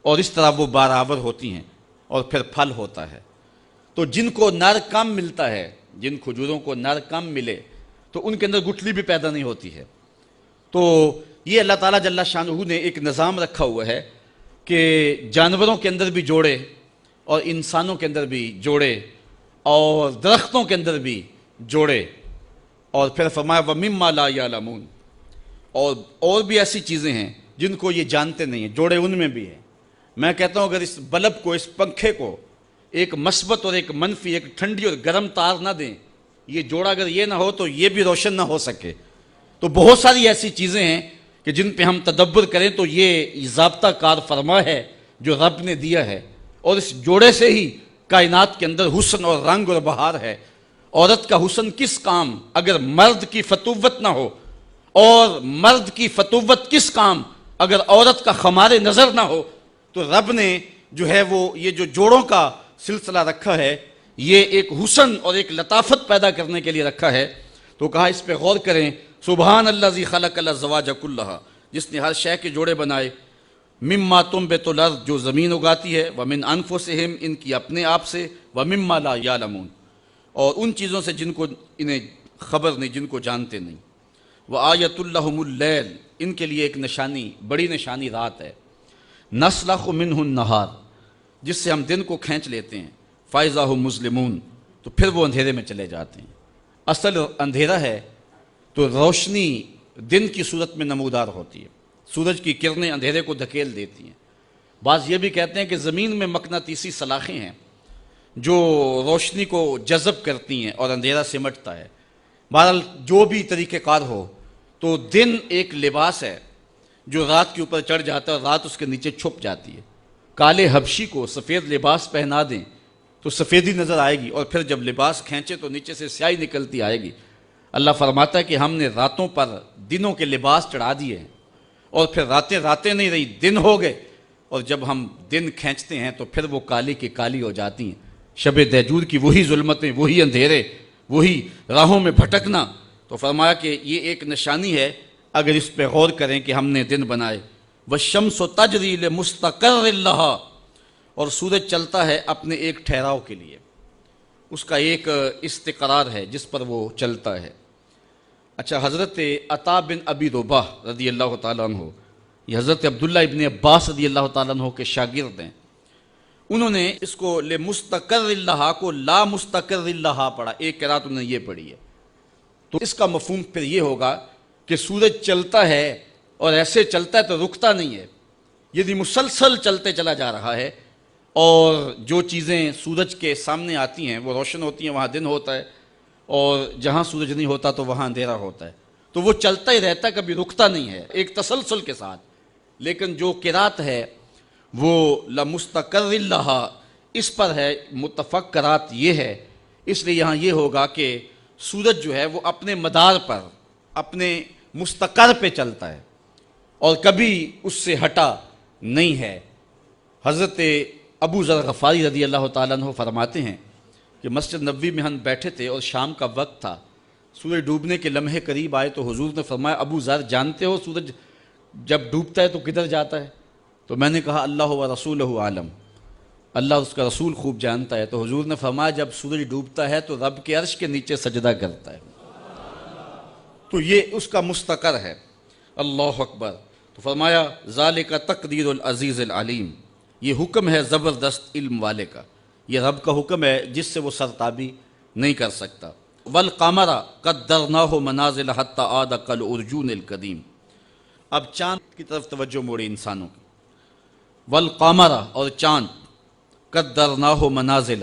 اور اس طرح وہ برآور ہوتی ہیں اور پھر پھل ہوتا ہے. تو جن کو نر کم ملتا ہے، جن کھجوروں کو نر کم ملے تو ان کے اندر گٹھلی بھی پیدا نہیں ہوتی ہے. تو یہ اللہ تعالیٰ جل شانہ نے ایک نظام رکھا ہوا ہے کہ جانوروں کے اندر بھی جوڑے اور انسانوں کے اندر بھی جوڑے اور درختوں کے اندر بھی جوڑے. اور پھر فرمایا وَمِمَّا لَا يَعْلَمُونَ، اور بھی ایسی چیزیں ہیں جن کو یہ جانتے نہیں ہیں، جوڑے ان میں بھی ہیں. میں کہتا ہوں اگر اس بلب کو، اس پنکھے کو ایک مثبت اور ایک منفی، ایک ٹھنڈی اور گرم تار نہ دیں، یہ جوڑا اگر یہ نہ ہو تو یہ بھی روشن نہ ہو سکے. تو بہت ساری ایسی چیزیں ہیں کہ جن پہ ہم تدبر کریں تو یہ ضابطہ کار فرما ہے جو رب نے دیا ہے. اور اس جوڑے سے ہی کائنات کے اندر حسن اور رنگ اور بہار ہے. عورت کا حسن کس کام اگر مرد کی فتوت نہ ہو، اور مرد کی فتوت کس کام اگر عورت کا خمار نظر نہ ہو. تو رب نے جو ہے وہ یہ جو جوڑوں کا سلسلہ رکھا ہے یہ ایک حسن اور ایک لطافت پیدا کرنے کے لیے رکھا ہے. تو کہا اس پہ غور کریں. سبحان الذی خلق الازواج کلھا، جس نے ہر شے کے جوڑے بنائے. مما تنبت الارض، جو زمین اگاتی ہے، ومن انفسہم، ان کی اپنے آپ سے، ومما لا یعلمون، اور ان چیزوں سے جن کو انہیں خبر نہیں، جن کو جانتے نہیں. وآیۃ لہم اللیل، ان کے لیے ایک نشانی، بڑی نشانی رات ہے. نسلخ منہ النہار، جس سے ہم دن کو کھینچ لیتے ہیں. فاذا ھم مظلمون، تو پھر وہ اندھیرے میں چلے جاتے ہیں. اصل اندھیرا ہے تو روشنی دن کی صورت میں نمودار ہوتی ہے. سورج کی کرنیں اندھیرے کو دھکیل دیتی ہیں. بعض یہ بھی کہتے ہیں کہ زمین میں مقناطیسی سلاخیں ہیں جو روشنی کو جذب کرتی ہیں اور اندھیرا سمٹتا ہے. بہرحال جو بھی طریقہ کار ہو، تو دن ایک لباس ہے جو رات کے اوپر چڑھ جاتا ہے اور رات اس کے نیچے چھپ جاتی ہے. کالے حبشی کو سفید لباس پہنا دیں تو سفیدی نظر آئے گی، اور پھر جب لباس کھینچے تو نیچے سے سیاہی نکلتی آئے گی. اللہ فرماتا ہے کہ ہم نے راتوں پر دنوں کے لباس چڑھا دیے ہیں، اور پھر راتیں راتیں نہیں رہی، دن ہو گئے، اور جب ہم دن کھینچتے ہیں تو پھر وہ کالی کی کالی ہو جاتی ہیں۔ شب دہجور کی وہی ظلمتیں، وہی اندھیرے، وہی راہوں میں بھٹکنا۔ تو فرمایا کہ یہ ایک نشانی ہے اگر اس پہ غور کریں کہ ہم نے دن بنائے۔ وَالشَّمْسُ تَجْرِي لِمُسْتَقَرٍّ لَهَا، اور سورج چلتا ہے اپنے ایک ٹھہراؤ کے لیے، اس کا ایک استقرار ہے جس پر وہ چلتا ہے۔ اچھا، حضرت عطا بن ابی رباح رضی اللہ تعالیٰ عنہ، یہ حضرت عبداللہ ابن عباس رضی اللہ تعالیٰ عنہ کے شاگرد ہیں، انہوں نے اس کو لِمُسْتَقَرٍّ لَهَا کو لا مستقر لہا پڑھا، ایک قرات انہوں نے یہ پڑھی ہے۔ تو اس کا مفہوم پھر یہ ہوگا کہ سورج چلتا ہے اور ایسے چلتا ہے تو رکتا نہیں ہے، یعنی مسلسل چلتے چلا جا رہا ہے، اور جو چیزیں سورج کے سامنے آتی ہیں وہ روشن ہوتی ہیں، وہاں دن ہوتا ہے، اور جہاں سورج نہیں ہوتا تو وہاں اندھیرا ہوتا ہے، تو وہ چلتا ہی رہتا ہے، کبھی رکتا نہیں ہے، ایک تسلسل کے ساتھ۔ لیکن جو قرات ہے وہ لمستقر لہا، اس پر ہے، متفق قرات یہ ہے، اس لیے یہاں یہ ہوگا کہ سورج جو ہے وہ اپنے مدار پر، اپنے مستقر پہ چلتا ہے اور کبھی اس سے ہٹا نہیں ہے۔ حضرت ابو ذر غفاری رضی اللہ تعالیٰ عنہ فرماتے ہیں کہ مسجد نبوی میں ہم بیٹھے تھے اور شام کا وقت تھا، سورج ڈوبنے کے لمحے قریب آئے تو حضور نے فرمایا ابو ذر جانتے ہو سورج جب ڈوبتا ہے تو کدھر جاتا ہے؟ تو میں نے کہا اللہ و رسولہ عالم، اللہ اس کا رسول خوب جانتا ہے۔ تو حضور نے فرمایا جب سورج ڈوبتا ہے تو رب کے عرش کے نیچے سجدہ کرتا ہے، تو یہ اس کا مستقر ہے۔ اللہ اکبر۔ تو فرمایا ذالک تقدیر العزیز العلیم، یہ حکم ہے زبردست علم والے کا، یہ رب کا حکم ہے جس سے وہ سرتابی نہیں کر سکتا۔ والقمر قدرناہ منازل حتی عاد کالعرجون القدیم، اب چاند کی طرف توجہ موڑی انسانوں کی۔ والقمر، اور چاند، قدرناہ منازل،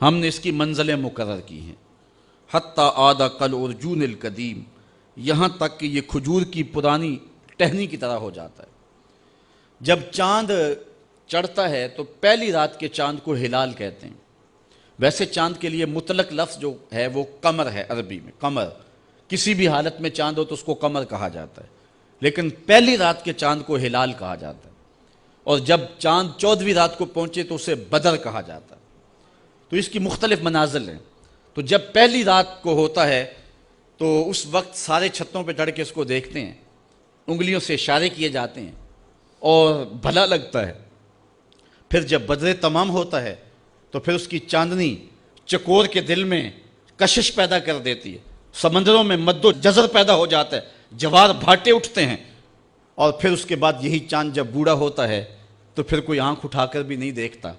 ہم نے اس کی منزلیں مقرر کی ہیں، حتی عاد کالعرجون القدیم، یہاں تک کہ یہ کھجور کی پرانی ٹہنی کی طرح ہو جاتا ہے۔ جب چاند چڑھتا ہے تو پہلی رات کے چاند کو ہلال کہتے ہیں، ویسے چاند کے لیے مطلق لفظ جو ہے وہ قمر ہے، عربی میں قمر، کسی بھی حالت میں چاند ہو تو اس کو قمر کہا جاتا ہے، لیکن پہلی رات کے چاند کو ہلال کہا جاتا ہے، اور جب چاند 14ویں رات کو پہنچے تو اسے بدر کہا جاتا ہے۔ تو اس کی مختلف منازل ہیں۔ تو جب پہلی رات کو ہوتا ہے تو اس وقت سارے چھتوں پہ چڑھ کے اس کو دیکھتے ہیں، انگلیوں سے اشارے کیے جاتے ہیں اور بھلا لگتا ہے۔ پھر جب بدر تمام ہوتا ہے تو پھر اس کی چاندنی چکور کے دل میں کشش پیدا کر دیتی ہے، سمندروں میں مد و جزر پیدا ہو جاتا ہے، جوار بھاٹے اٹھتے ہیں، اور پھر اس کے بعد یہی چاند جب بوڑھا ہوتا ہے تو پھر کوئی آنکھ اٹھا کر بھی نہیں دیکھتا،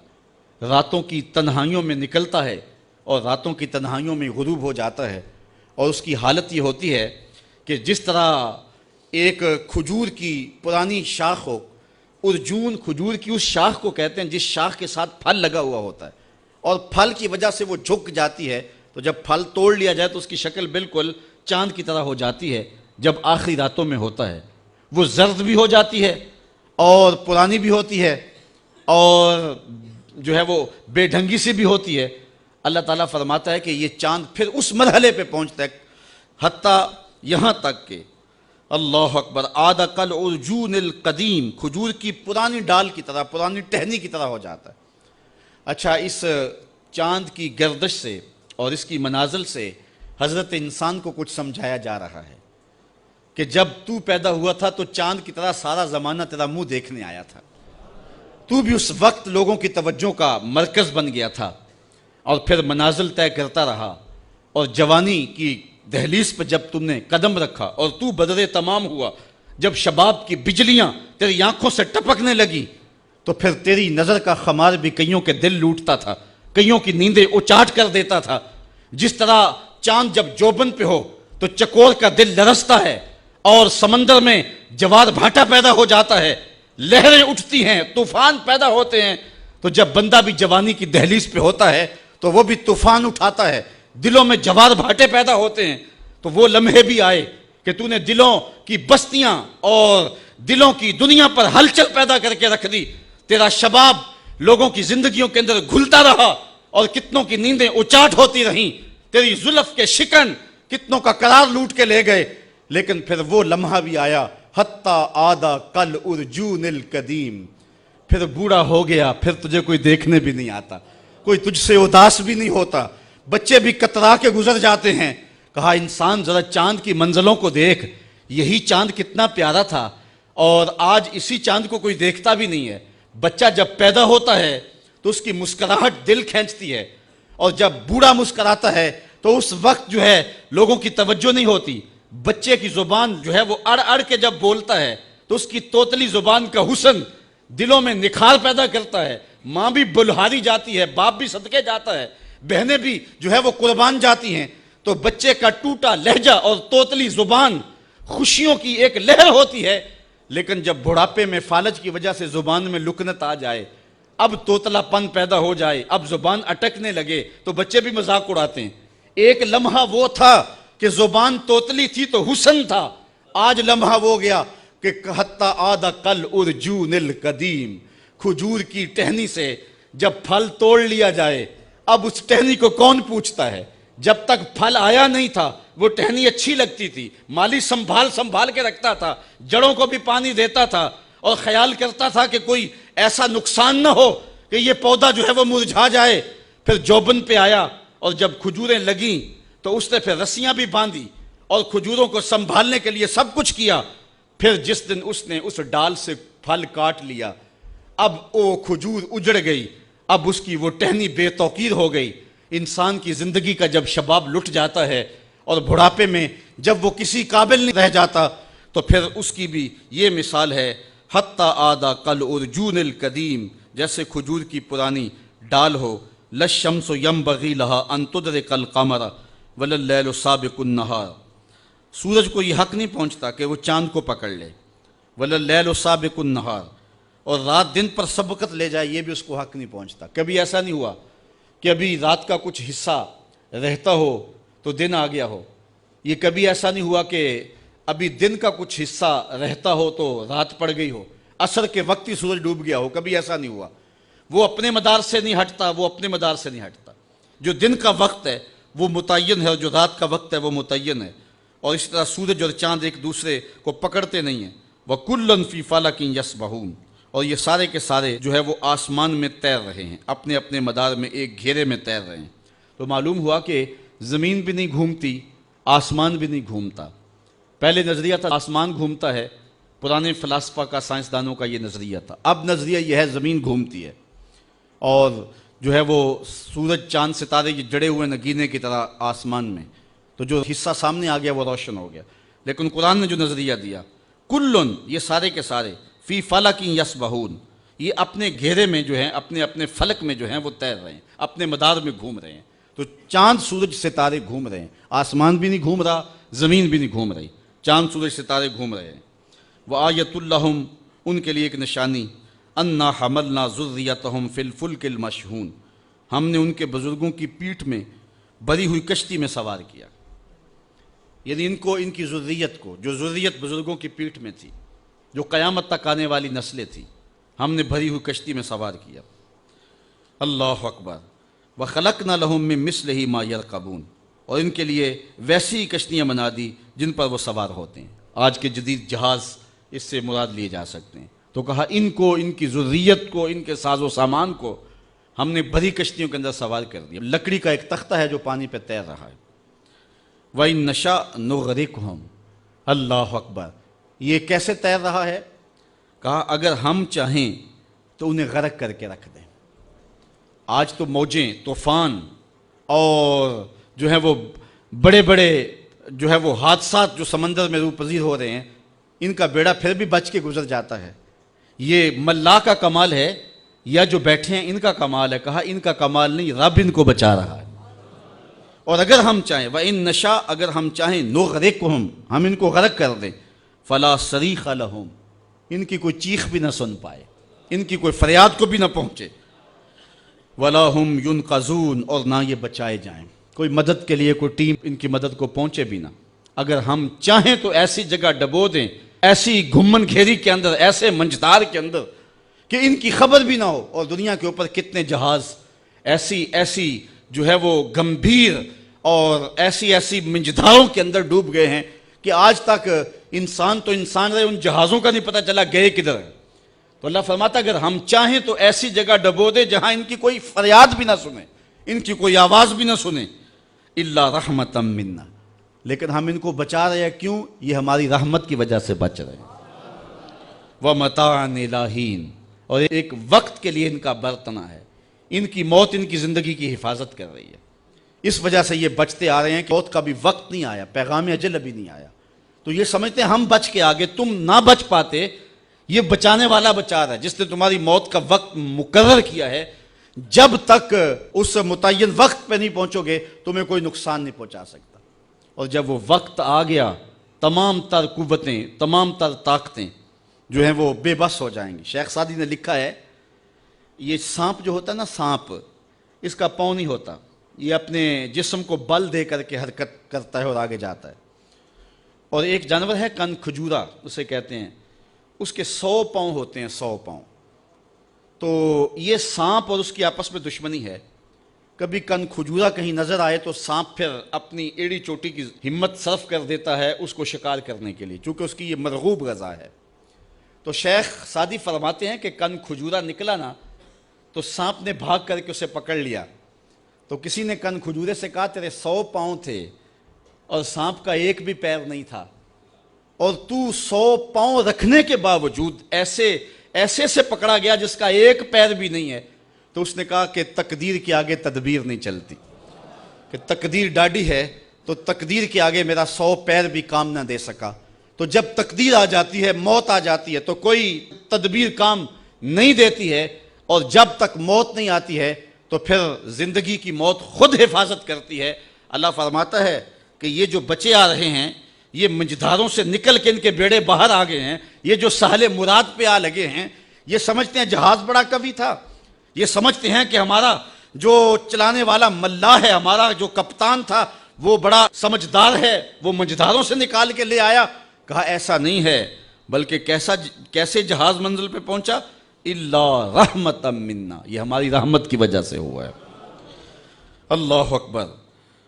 راتوں کی تنہائیوں میں نکلتا ہے اور راتوں کی تنہائیوں میں غروب ہو جاتا ہے، اور اس کی حالت یہ ہوتی ہے کہ جس طرح ایک کھجور کی پرانی شاخ ہو، ارجون کھجور کی اس شاخ کو کہتے ہیں جس شاخ کے ساتھ پھل لگا ہوا ہوتا ہے، اور پھل کی وجہ سے وہ جھک جاتی ہے، تو جب پھل توڑ لیا جائے تو اس کی شکل بالکل چاند کی طرح ہو جاتی ہے۔ جب آخری راتوں میں ہوتا ہے وہ زرد بھی ہو جاتی ہے اور پرانی بھی ہوتی ہے اور جو ہے وہ بے ڈھنگی سی بھی ہوتی ہے۔ اللہ تعالیٰ فرماتا ہے کہ یہ چاند پھر اس مرحلے پہ پہنچتا ہے حتیٰ یہاں تک کہ اللہ اکبر عاد کالعرجون القدیم، کھجور کی پرانی ڈال کی طرح، پرانی ٹہنی کی طرح ہو جاتا ہے۔ اچھا، اس چاند کی گردش سے اور اس کی منازل سے حضرت انسان کو کچھ سمجھایا جا رہا ہے کہ جب تو پیدا ہوا تھا تو چاند کی طرح سارا زمانہ تیرا منہ دیکھنے آیا تھا، تو بھی اس وقت لوگوں کی توجہ کا مرکز بن گیا تھا، اور پھر منازل طے کرتا رہا، اور جوانی کی دہلیز پہ جب تم نے قدم رکھا اور تو بدر تمام ہوا، جب شباب کی بجلیاں تیری آنکھوں سے ٹپکنے لگی تو پھر تیری نظر کا خمار بھی کئیوں کے دل لوٹتا تھا، کئیوں کی نیندیں اچاٹ کر دیتا تھا۔ جس طرح چاند جب جوبن پہ ہو تو چکور کا دل لرزتا ہے اور سمندر میں جوار بھاٹا پیدا ہو جاتا ہے، لہریں اٹھتی ہیں، طوفان پیدا ہوتے ہیں، تو جب بندہ بھی جوانی کی دہلیز پہ ہوتا ہے تو وہ بھی طوفان اٹھاتا ہے، دلوں میں جوار بھاٹے پیدا ہوتے ہیں۔ تو وہ لمحے بھی آئے کہ تو نے دلوں کی بستیاں اور دلوں کی دنیا پر ہلچل پیدا کر کے رکھ دی، تیرا شباب لوگوں کی زندگیوں کے اندر گھلتا رہا اور کتنوں کی نیندیں اچاٹ ہوتی رہیں، تیری زلف کے شکن کتنوں کا قرار لوٹ کے لے گئے، لیکن پھر وہ لمحہ بھی آیا، حتی آدا کل ارجون القدیم، پھر بوڑھا ہو گیا، پھر تجھے کوئی دیکھنے بھی نہیں آتا، کوئی تجھ سے اداس بھی نہیں ہوتا، بچے بھی کترا کے گزر جاتے ہیں۔ کہا انسان ذرا چاند کی منزلوں کو دیکھ، یہی چاند کتنا پیارا تھا، اور آج اسی چاند کو کوئی دیکھتا بھی نہیں ہے۔ بچہ جب پیدا ہوتا ہے تو اس کی مسکراہٹ دل کھینچتی ہے، اور جب بوڑھا مسکراتا ہے تو اس وقت جو ہے لوگوں کی توجہ نہیں ہوتی۔ بچے کی زبان جو ہے وہ اڑ اڑ کے جب بولتا ہے تو اس کی توتلی زبان کا حسن دلوں میں نکھار پیدا کرتا ہے۔ ماں بھی بلہاری جاتی ہے، باپ بھی صدقے جاتا ہے، بہنیں بھی جو ہے وہ قربان جاتی ہیں۔ تو بچے کا ٹوٹا لہجہ اور توتلی زبان خوشیوں کی ایک لہر ہوتی ہے، لیکن جب بڑھاپے میں فالج کی وجہ سے زبان میں لکنت آ جائے، اب توتلا پن پیدا ہو جائے، اب زبان اٹکنے لگے، تو بچے بھی مذاق اڑاتے ہیں۔ ایک لمحہ وہ تھا کہ زبان توتلی تھی تو حسن تھا، آج لمحہ وہ گیا کہ حتی آدا کل ارجون القدیم، کھجور کی ٹہنی سے جب پھل توڑ لیا جائے، اب اس ٹہنی کو کون پوچھتا ہے؟ جب تک پھل آیا نہیں تھا وہ ٹہنی اچھی لگتی تھی، مالی سنبھال کے رکھتا تھا، جڑوں کو بھی پانی دیتا تھا، اور خیال کرتا تھا کہ کوئی ایسا نقصان نہ ہو کہ یہ پودا جو ہے وہ مرجھا جائے۔ پھر جوبن پہ آیا اور جب کھجوریں لگیں تو اس نے پھر رسیاں بھی باندھی اور کھجوروں کو سنبھالنے کے لیے سب کچھ کیا۔ پھر جس دن اس نے اس ڈال سے پھل کاٹ لیا، اب وہ کھجور اجڑ گئی، اب اس کی وہ ٹہنی بے توقیر ہو گئی۔ انسان کی زندگی کا جب شباب لٹ جاتا ہے اور بڑھاپے میں جب وہ کسی قابل نہیں رہ جاتا، تو پھر اس کی بھی یہ مثال ہے، حتی آدا کل ارجون القدیم، جیسے کھجور کی پرانی ڈال ہو۔ للشمس ینبغی لہا ان تدرک القمر ولا اللیل سابق النہار، سورج کو یہ حق نہیں پہنچتا کہ وہ چاند کو پکڑ لے، ولا اللیل سابق النہار، اور رات دن پر سبقت لے جائے، یہ بھی اس کو حق نہیں پہنچتا۔ کبھی ایسا نہیں ہوا کہ ابھی رات کا کچھ حصہ رہتا ہو تو دن آ گیا ہو، یہ کبھی ایسا نہیں ہوا کہ ابھی دن کا کچھ حصہ رہتا ہو تو رات پڑ گئی ہو، عصر کے وقت ہی سورج ڈوب گیا ہو، کبھی ایسا نہیں ہوا۔ وہ اپنے مدار سے نہیں ہٹتا، وہ اپنے مدار سے نہیں ہٹتا۔ جو دن کا وقت ہے وہ متعین ہے، اور جو رات کا وقت ہے وہ متعین ہے، اور اس طرح سورج اور چاند ایک دوسرے کو پکڑتے نہیں ہیں۔ وَكُلًّا فِي فَلَكٍ يَسْبَحُونَ، اور یہ سارے کے سارے جو ہے وہ آسمان میں تیر رہے ہیں، اپنے اپنے مدار میں ایک گھیرے میں تیر رہے ہیں۔ تو معلوم ہوا کہ زمین بھی نہیں گھومتی، آسمان بھی نہیں گھومتا۔ پہلے نظریہ تھا آسمان گھومتا ہے، پرانے فلاسفہ کا، سائنسدانوں کا یہ نظریہ تھا۔ اب نظریہ یہ ہے زمین گھومتی ہے، اور جو ہے وہ سورج چاند ستارے یہ جڑے ہوئے نگینے کی طرح آسمان میں، تو جو حصہ سامنے آ گیا وہ روشن ہو گیا۔ لیکن قرآن نے جو نظریہ دیا، کلن، یہ سارے کے سارے، فی فلک یسبحون، یہ اپنے گھیرے میں جو ہیں، اپنے اپنے فلک میں جو ہیں وہ تیر رہے ہیں، اپنے مدار میں گھوم رہے ہیں۔ تو چاند سورج ستارے گھوم رہے ہیں، آسمان بھی نہیں گھوم رہا، زمین بھی نہیں گھوم رہی، چاند سورج ستارے گھوم رہے ہیں۔ وآیۃ لہم، ان کے لیے ایک نشانی، انا حملنا ذریتہم فی الفلک المشحون، ہم نے ان کے بزرگوں کی پیٹھ میں بری ہوئی کشتی میں سوار کیا، یعنی ان کی ذریت کو، جو ذریت بزرگوں کی پیٹھ میں تھی، جو قیامت تک آنے والی نسلیں تھیں، ہم نے بھری ہوئی کشتی میں سوار کیا۔ اللہ اکبر۔ وخلقنا لہم من مثلہ ما یرکبون، اور ان کے لیے ویسی کشتیاں بنا دی جن پر وہ سوار ہوتے ہیں۔ آج کے جدید جہاز اس سے مراد لیے جا سکتے ہیں۔ تو کہا ان کو، ان کی ذریت کو، ان کے ساز و سامان کو ہم نے بڑی کشتیوں کے اندر سوار کر دیا۔ لکڑی کا ایک تختہ ہے جو پانی پہ تیر رہا ہے۔ وَإِن نَّشَأْ نُغْرِقْهُمْ، اللہ اکبر۔ یہ کیسے تیر رہا ہے؟ کہا اگر ہم چاہیں تو انہیں غرق کر کے رکھ دیں۔ آج تو موجیں، طوفان اور جو ہے وہ بڑے بڑے جو ہے وہ حادثات جو سمندر میں روپذیر ہو رہے ہیں، ان کا بیڑا پھر بھی بچ کے گزر جاتا ہے۔ یہ ملا کا کمال ہے یا جو بیٹھے ہیں ان کا کمال ہے؟ کہا ان کا کمال نہیں، رب ان کو بچا رہا ہے۔ اور اگر ہم چاہیں، وَإِن نَّشَأْ، اگر ہم چاہیں، نُغْرِقْهُمْ، ہم ان کو غرق کر دیں، فَلَا صَرِيخَ لَهُمْ، ان کی کوئی چیخ بھی نہ سن پائے، ان کی کوئی فریاد کو بھی نہ پہنچے، وَلَا هُمْ يُنْقَذُونَ، اور نہ یہ بچائے جائیں، کوئی مدد کے لیے کوئی ٹیم ان کی مدد کو پہنچے بھی نہ۔ اگر ہم چاہیں تو ایسی جگہ ڈبو دیں، ایسی گھمن گھیری کے اندر، ایسے منجدار کے اندر کہ ان کی خبر بھی نہ ہو۔ اور دنیا کے اوپر کتنے جہاز ایسی جو ہے وہ گمبھیر اور ایسی ایسی منجدھاروں کے اندر ڈوب گئے ہیں کہ آج تک انسان تو انسان رہے، ان جہازوں کا نہیں پتہ چلا گئے کدھر ہیں۔ تو اللہ فرماتا اگر ہم چاہیں تو ایسی جگہ ڈبو دے جہاں ان کی کوئی فریاد بھی نہ سنے، ان کی کوئی آواز بھی نہ سنے، الا رحمتا منا، لیکن ہم ان کو بچا رہے ہیں۔ کیوں؟ یہ ہماری رحمت کی وجہ سے بچ رہے ہیں۔ وَمَتَاعًا إِلَىٰ حِينٍ، اور ایک وقت کے لیے ان کا برتنا ہے، ان کی موت ان کی زندگی کی حفاظت کر رہی ہے، اس وجہ سے یہ بچتے آ رہے ہیں کہ موت کا بھی وقت نہیں آیا، پیغام اجل ابھی نہیں آیا، تو یہ سمجھتے ہیں ہم بچ کے آگے، تم نہ بچ پاتے، یہ بچانے والا بچا رہا ہے جس نے تمہاری موت کا وقت مقرر کیا ہے، جب تک اس متعین وقت پہ نہیں پہنچو گے تمہیں کوئی نقصان نہیں پہنچا سکتا، اور جب وہ وقت آ گیا تمام تر قوتیں، تمام تر طاقتیں جو ہیں وہ بے بس ہو جائیں گی۔ شیخ سعدی نے لکھا ہے یہ سانپ جو ہوتا ہے نا، سانپ، اس کا پاؤں نہیں ہوتا، یہ اپنے جسم کو بل دے کر کے حرکت کرتا ہے اور آگے جاتا ہے، اور ایک جانور ہے کن کھجورا اسے کہتے ہیں، اس کے 100 پاؤں ہوتے ہیں، 100 پاؤں۔ تو یہ سانپ اور اس کی آپس میں دشمنی ہے، کبھی کن کھجورا کہیں نظر آئے تو سانپ پھر اپنی ایڑی چوٹی کی ہمت صرف کر دیتا ہے اس کو شکار کرنے کے لیے، چونکہ اس کی یہ مرغوب غذا ہے۔ تو شیخ سعدی فرماتے ہیں کہ کن کھجورا نکلا نا تو سانپ نے بھاگ کر کے اسے پکڑ لیا، تو کسی نے کن کھجورے سے کہا تیرے 100 پاؤں تھے اور سانپ کا ایک بھی پیر نہیں تھا، اور تو 100 پاؤں رکھنے کے باوجود ایسے سے پکڑا گیا جس کا ایک پیر بھی نہیں ہے۔ تو اس نے کہا کہ تقدیر کے آگے تدبیر نہیں چلتی، کہ تقدیر ڈاڈی ہے تو تقدیر کے آگے میرا 100 پیر بھی کام نہ دے سکا۔ تو جب تقدیر آ جاتی ہے، موت آ جاتی ہے، تو کوئی تدبیر کام نہیں دیتی ہے، اور جب تک موت نہیں آتی ہے تو پھر زندگی کی موت خود حفاظت کرتی ہے۔ اللہ فرماتا ہے کہ یہ جو بچے آ رہے ہیں، یہ منجدھاروں سے نکل کے ان کے بیڑے باہر آ گئے ہیں، یہ جو ساحل مراد پہ آ لگے ہیں، یہ سمجھتے ہیں جہاز بڑا قوی تھا، یہ سمجھتے ہیں کہ ہمارا جو چلانے والا ملاح ہے، ہمارا جو کپتان تھا وہ بڑا سمجھدار ہے، وہ منجدھاروں سے نکال کے لے آیا۔ کہا ایسا نہیں ہے، بلکہ کیسے جہاز منزل پہ پہنچا؟ الا رحمتا منا، یہ ہماری رحمت کی وجہ سے ہوا ہے۔ اللہ اکبر۔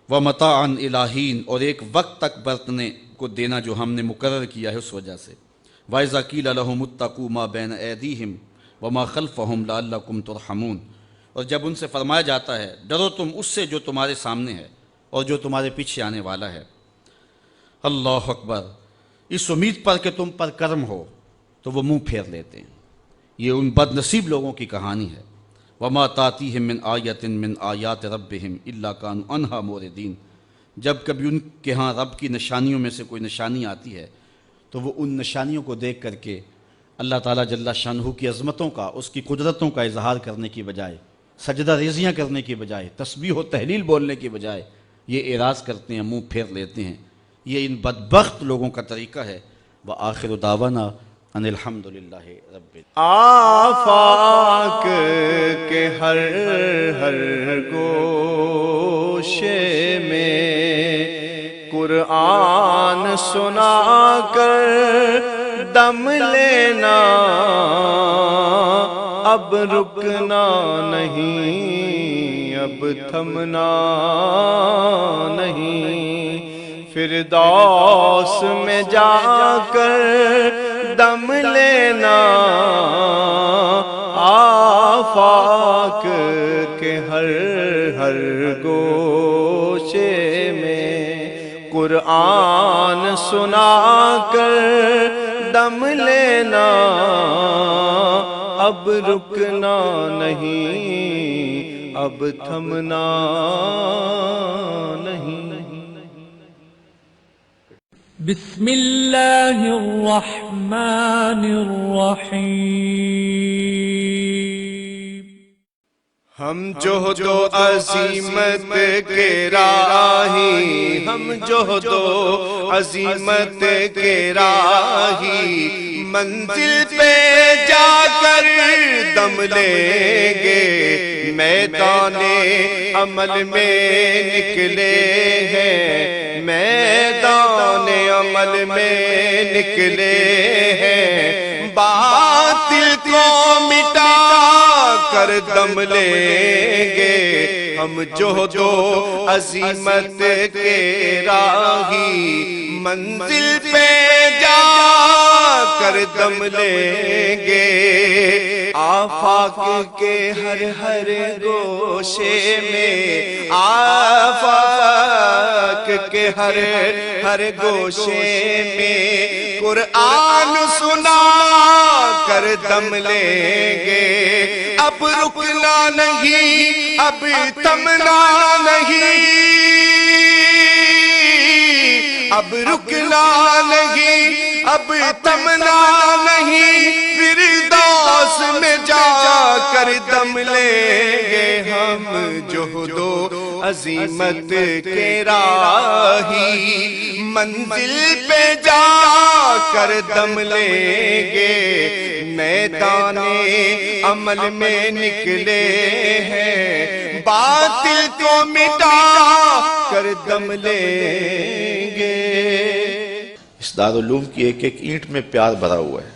ومتاعا الی حین، اور ایک وقت تک برتنے کو دینا جو ہم نے مقرر کیا ہے اس وجہ سے۔ وَإِذَا قِيلَ لَهُمُ اتَّقُوا مَا بَيْنَ أَيْدِيهِمْ وَمَا خَلْفَهُمْ لَعَلَّكُمْ تُرْحَمُونَ، اور جب ان سے فرمایا جاتا ہے ڈرو تم اس سے جو تمہارے سامنے ہے اور جو تمہارے پیچھے آنے والا ہے۔ اللہ اکبر۔ اس امید پر کہ تم پر کرم ہو تو وہ منہ پھیر لیتے ہیں۔ یہ ان بد نصیب لوگوں کی کہانی ہے۔ وَمَا تَأْتِيهِم مِّنْ آیَةٍ مِّنْ آیَاتِ رَبِّهِمْ إِلَّا كَانُوا عَنْهَا مُعْرِضِينَ، جب کبھی ان کے ہاں رب کی نشانیوں میں سے کوئی نشانی آتی ہے تو وہ ان نشانیوں کو دیکھ کر کے اللہ تعالیٰ جل شانہ کی عظمتوں کا، اس کی قدرتوں کا اظہار کرنے کی بجائے، سجدہ ریزیاں کرنے کی بجائے، تسبیح و تحلیل بولنے کی بجائے یہ اعراض کرتے ہیں، منہ پھیر لیتے ہیں۔ یہ ان بدبخت لوگوں کا طریقہ ہے۔ وآخر دعوانا ان الحمدللہ رب آفاق کے ہر گوشے میں قرآن سنا کر دم لینا، اب رکنا نہیں، اب تھمنا نہیں، فردوس میں جا کر دم لینا، آفاق کے ہر گوشے میں قرآن سنا کر دم لینا، اب رکنا نہیں، اب تھمنا نہیں۔ بسم اللہ الرحمن الرحیم۔ ہم جہد و عظیمت کے راہی، ہم جہد و عظیمت کے راہی، منزل پہ جا کر دم لیں گے، میدان عمل میں نکلے ہیں، میدان عمل میں نکلے ہیں، باطل کو مٹا کر دم لیں گے، ہم جوہد و عزیمت کے راہی منزل پہ جا کر دم لیں گے، آفاق کے ہر ہر گوشے میں، آفاق کے ہر ہر گوشے میں قرآن سنا کر دم لیں گے، اب رکنا نہیں، اب تھمنا نہیں، اب رکنا نہیں، اب تھمنا نہیں، فردوس میں جا کر دم لیں گے، ہم جوہد و عزیمت کے راہی منزل پہ جا کر دم لیں گے، میدان عمل میں نکلے ہیں، باطل کو مٹا کر دم لیں گے۔ اس دارالعلوم کی ایک ایک اینٹ میں پیار بھرا ہوا ہے،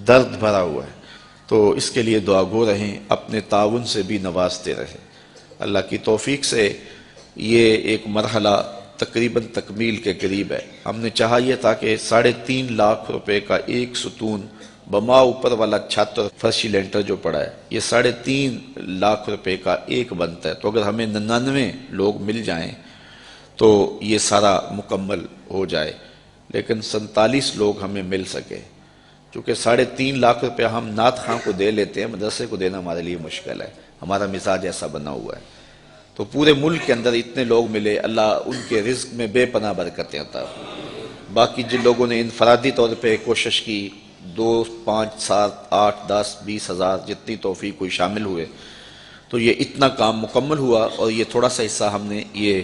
درد بھرا ہوا ہے، تو اس کے لیے دعا گو رہیں، اپنے تعاون سے بھی نوازتے رہیں۔ اللہ کی توفیق سے یہ ایک مرحلہ تقریباً تکمیل کے قریب ہے۔ ہم نے چاہا یہ تھا کہ 3.5 لاکھ روپے کا ایک ستون بما اوپر والا چھت اور فرشی لینٹر جو پڑا ہے، یہ 3.5 لاکھ روپے کا ایک بنتا ہے، تو اگر ہمیں 99 لوگ مل جائیں تو یہ سارا مکمل ہو جائے، لیکن 47 لوگ ہمیں مل سکے، چونکہ 3.5 لاکھ روپے ہم نعت خواں کو دے لیتے ہیں، مدرسے کو دینا ہمارے لیے مشکل ہے، ہمارا مزاج ایسا بنا ہوا ہے۔ تو پورے ملک کے اندر اتنے لوگ ملے، اللہ ان کے رزق میں بے پناہ برکتیں عطا فرمائے۔ باقی جن لوگوں نے انفرادی طور پہ کوشش کی، 2، 5، 7، 8، 10، 20 ہزار جتنی توفیق کوئی شامل ہوئے، تو یہ اتنا کام مکمل ہوا، اور یہ تھوڑا سا حصہ ہم نے یہ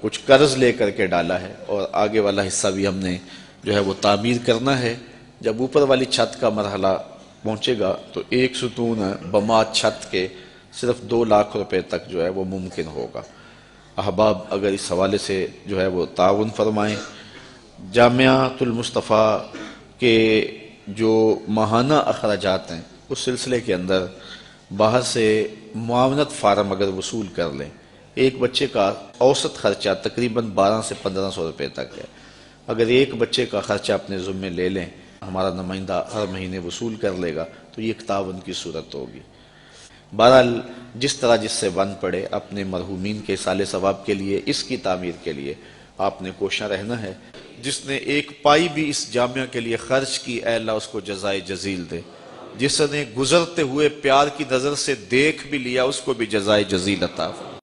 کچھ قرض لے کر کے ڈالا ہے، اور آگے والا حصہ بھی ہم نے جو ہے وہ تعمیر کرنا ہے۔ جب اوپر والی چھت کا مرحلہ پہنچے گا تو ایک ستون بما چھت کے صرف 2 لاکھ روپے تک جو ہے وہ ممکن ہوگا۔ احباب اگر اس حوالے سے جو ہے وہ تعاون فرمائیں۔ جامعۃ المصطفیٰ کے جو ماہانہ اخراجات ہیں اس سلسلے کے اندر باہر سے معاونت فارم اگر وصول کر لیں، ایک بچے کا اوسط خرچہ تقریباً 1200 سے 1500 روپے تک ہے۔ اگر ایک بچے کا خرچہ اپنے ذمے لے لیں، ہمارا نمائندہ ہر مہینے وصول کر لے گا، تو یہ ایک تعاون کی صورت ہوگی۔ بہرحال جس طرح جس سے بن پڑے، اپنے مرحومین کے اصالِ ثواب کے لیے، اس کی تعمیر کے لیے آپ نے کوشاں رہنا ہے۔ جس نے ایک پائی بھی اس جامعہ کے لیے خرچ کی، اے اللہ اس کو جزائے جزیل دے۔ جس نے گزرتے ہوئے پیار کی نظر سے دیکھ بھی لیا، اس کو بھی جزائے جزیل عطا فرما۔